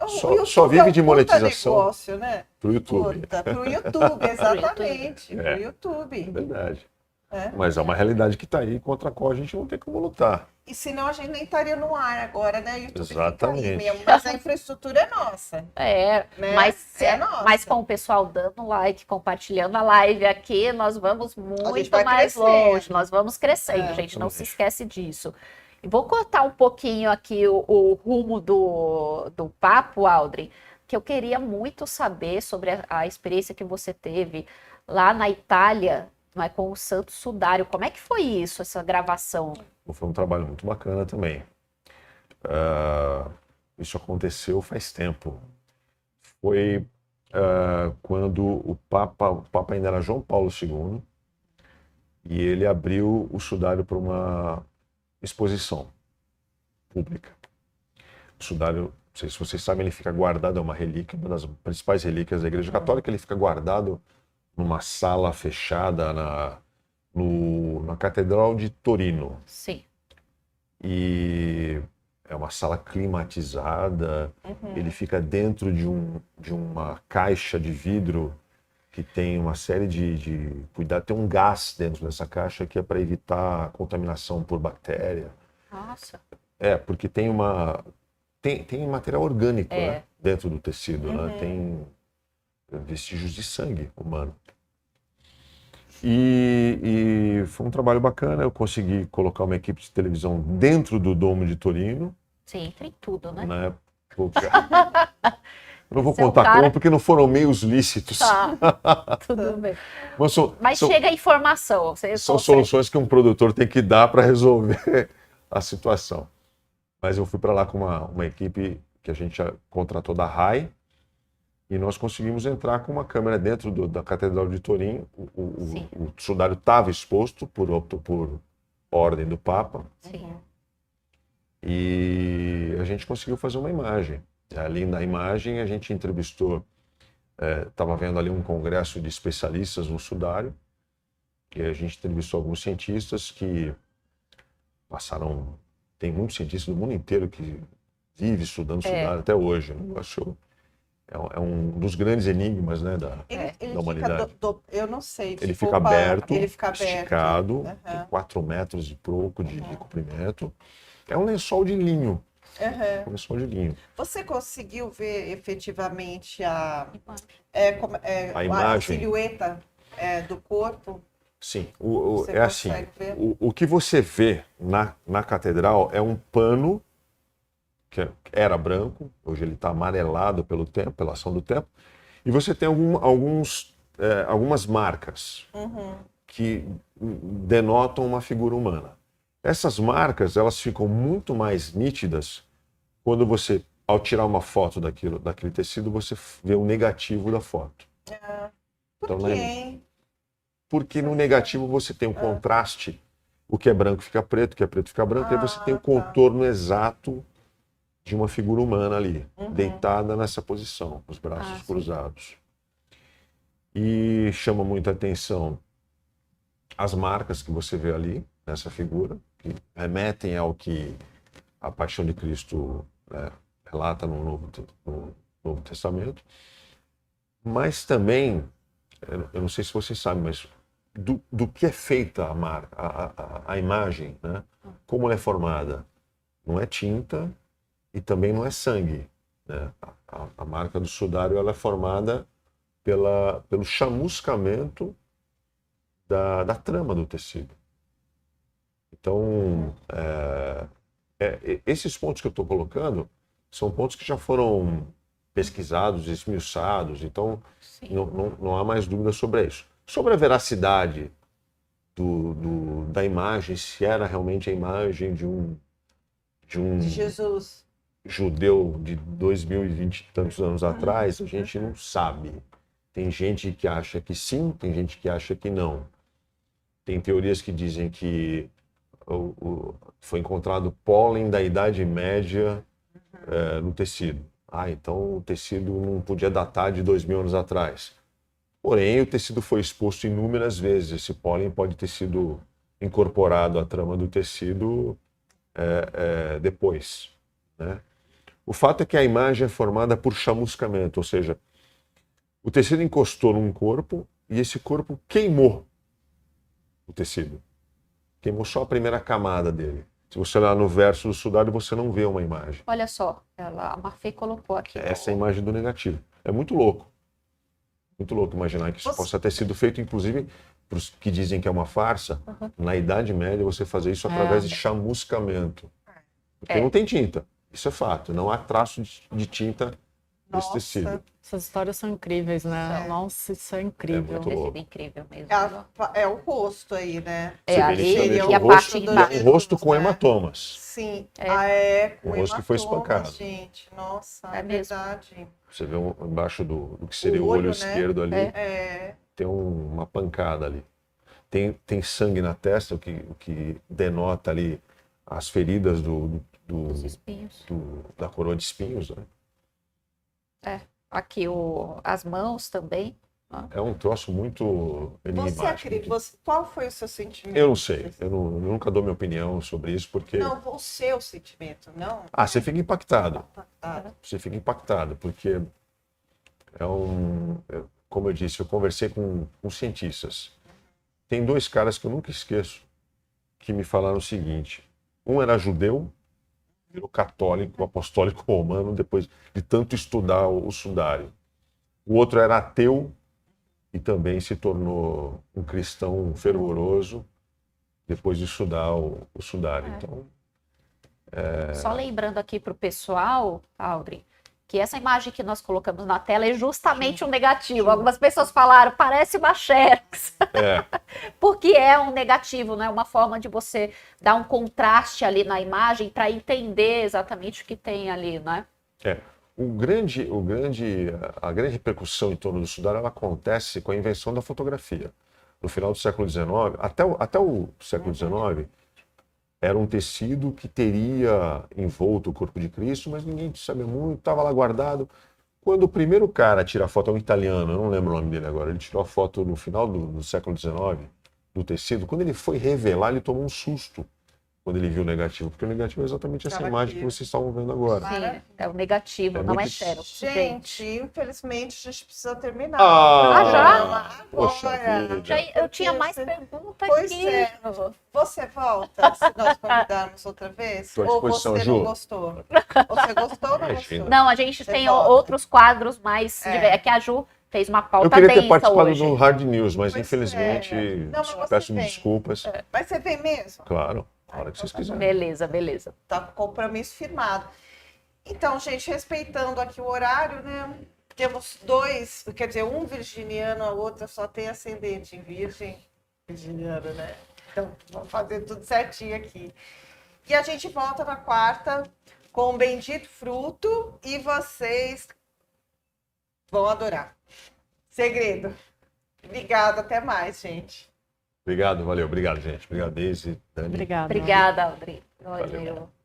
O Só YouTube vive é um de puta monetização negócio, né? pro YouTube. Pro YouTube, exatamente, É. pro YouTube. É verdade. É. Mas é uma realidade que está aí, contra a qual a gente não tem como lutar. E senão a gente nem estaria no ar agora, né? O YouTube fica aí Exatamente. mesmo, mas a infraestrutura é nossa. É, Né? mas, É nossa. mas com o pessoal dando like, compartilhando a live aqui, nós vamos muito vai mais crescendo. longe, nós vamos crescendo, É. gente, não se esquece disso. E vou cortar um pouquinho aqui o rumo do papo, Aldrin, que eu queria muito saber sobre a experiência que você teve lá na Itália, não é, com o Santo Sudário. Como é que foi isso, essa gravação? Foi um trabalho muito bacana também. Isso aconteceu faz tempo. Foi quando o Papa ainda era João Paulo II, e ele abriu o sudário para uma exposição pública. O sudário, não sei se vocês sabem, ele fica guardado, é uma relíquia, uma das principais relíquias da Igreja Católica. Ele fica guardado numa sala fechada na Catedral de Torino. Sim. E é uma sala climatizada. Ele fica dentro de uma caixa de vidro que tem uma série de cuidado. Tem um gás dentro dessa caixa que é para evitar a contaminação por bactéria. Nossa. Porque tem material orgânico, É. né, dentro do tecido, né? Tem vestígios de sangue humano. E foi um trabalho bacana. Eu consegui colocar uma equipe de televisão dentro do Domo de Torino. Sim, entra em tudo, né? Na época. Eu não vou Seu contar cara- como, porque não foram meios lícitos. Tá, tudo bem. Mas são, chega a informação. Você são consegue. soluções que um produtor tem que dar para resolver a situação. Mas eu fui para lá com uma equipe que a gente já contratou da RAI, e nós conseguimos entrar com uma câmera dentro da Catedral de Turim. O sudário estava exposto por ordem do Papa, Sim. e a gente conseguiu fazer uma imagem. Ali na imagem a gente entrevistou, estava vendo ali um congresso de especialistas no sudário, e a gente entrevistou alguns cientistas que passaram. Tem muitos cientistas do mundo inteiro que vive estudando sudário até hoje. Eu acho, é um dos grandes enigmas, né, da humanidade. Eu não sei. Ele tipo, fica aberto, ele fica aberto. esticado, Aham. tem 4 metros e pouco de comprimento. É um lençol de linho. Aham. Um lençol de linho. Você conseguiu ver efetivamente a A imagem. silhueta do corpo? Sim, Você é assim, consegue ver? o que você vê na catedral é um pano que era branco, hoje ele está amarelado pelo tempo, pela ação do tempo, e você tem algumas marcas que denotam uma figura humana. Essas marcas, elas ficam muito mais nítidas quando você, ao tirar uma foto daquele tecido, você vê o negativo da foto. Por Então, quê, né? hein? Porque no negativo você tem um contraste, o que é branco fica preto, o que é preto fica branco, e aí você tem o contorno exato de uma figura humana ali, deitada nessa posição, com os braços cruzados. E chama muita atenção as marcas que você vê ali, nessa figura, que remetem ao que a Paixão de Cristo, né, relata no Novo Testamento. Mas também, eu não sei se vocês sabem, mas do que é feita a imagem, né? Como ela é formada? Não é tinta e também não é sangue, né? A marca do sudário, ela é formada pelo chamuscamento da trama do tecido. Então, esses pontos que eu estou colocando são pontos que já foram pesquisados, esmiuçados, então não há mais dúvida sobre isso. Sobre a veracidade da imagem, se era realmente a imagem de De Jesus. judeu de 2020 e tantos anos atrás, a gente não sabe. Tem gente que acha que sim, tem gente que acha que não. Tem teorias que dizem que foi encontrado pólen da Idade Média no tecido. Então o tecido não podia datar de 2000 anos atrás. Porém, o tecido foi exposto inúmeras vezes. Esse pólen pode ter sido incorporado à trama do tecido depois, né? O fato é que a imagem é formada por chamuscamento, ou seja, o tecido encostou num corpo e esse corpo queimou o tecido. Queimou só a primeira camada dele. Se você olhar no verso do sudário, você não vê uma imagem. Olha só, a Mafê colocou aqui. Essa é a imagem do negativo. É muito louco. Muito louco imaginar que isso possa ter sido feito, inclusive, para os que dizem que é uma farsa, na Idade Média você fazer isso através de chamuscamento. Porque não tem tinta. Isso é fato. Não há traço de tinta nesse tecido. Essas histórias são incríveis, né? Nossa, isso é incrível. muito louco. Incrível mesmo. É o rosto aí, né? Você vê ali nitidamente e a o parte rosto, de baixo. e um rosto com né? hematomas. Sim. O rosto que foi hematomas, espancado. gente. Nossa, É é mesmo. verdade. Você vê embaixo do que seria O o olho olho, né? esquerdo ali, tem uma pancada ali. Tem sangue na testa, o que denota ali as feridas Os espinhos. da coroa de espinhos, né? Aqui as mãos também. É um troço muito Você enigmático. acredita? Qual foi o seu sentimento? Eu não sei, eu nunca dou minha opinião sobre isso, porque... Não, o seu sentimento, não? você fica impactado. Ah, Você fica impactado, porque como eu disse, eu conversei com cientistas. Tem dois caras que eu nunca esqueço que me falaram o seguinte: um era judeu, virou católico, apostólico romano, depois de tanto estudar o sudário. O outro era ateu e também se tornou um cristão fervoroso depois de estudar o sudário. Então, Só lembrando aqui para o pessoal, Audrey, que essa imagem que nós colocamos na tela é justamente um negativo. Algumas pessoas falaram, parece uma xerox. Porque é um negativo, né? Uma forma de você dar um contraste ali na imagem para entender exatamente o que tem ali, né? A grande repercussão em torno do sudário ela acontece com a invenção da fotografia. No final do século XIX, até o século XIX, era um tecido que teria envolto o corpo de Cristo, mas ninguém sabia muito, estava lá guardado. Quando o primeiro cara tira a foto, é um italiano, eu não lembro o nome dele agora, ele tirou a foto no final do século XIX, do tecido. Quando ele foi revelar, ele tomou um susto quando ele viu o negativo, porque o negativo é exatamente essa imagem que vocês estavam vendo agora. Sim, é o negativo, não é xerox. Gente, infelizmente a gente precisa terminar. Já? Poxa vida. Eu tinha mais perguntas Pois aqui. Você volta se nós convidarmos outra vez? Estou à Ou disposição, você Ju. não gostou? Você gostou ou não Imagina. gostou? Não, a gente Você tem volta. outros quadros mais... É que a Ju fez uma pauta Eu queria ter densa participado hoje. do Hard News, mas Pois infelizmente Não, mas você peço vem. desculpas. Mas você vem mesmo? Claro, a hora que vocês quiserem. Beleza. Tá com compromisso firmado. Então, gente, respeitando aqui o horário, né? Temos dois, quer dizer, um virginiano, a outra só tem ascendente em virgem. Virginiano, né? Então, vamos fazer tudo certinho aqui. E a gente volta na quarta com o bendito fruto e vocês vão adorar. Segredo. Obrigada, até mais, gente. Obrigado, valeu. Obrigado, gente. Obrigado, Deise, Dani. Obrigada. Obrigada, Audrey. Valeu. Valeu.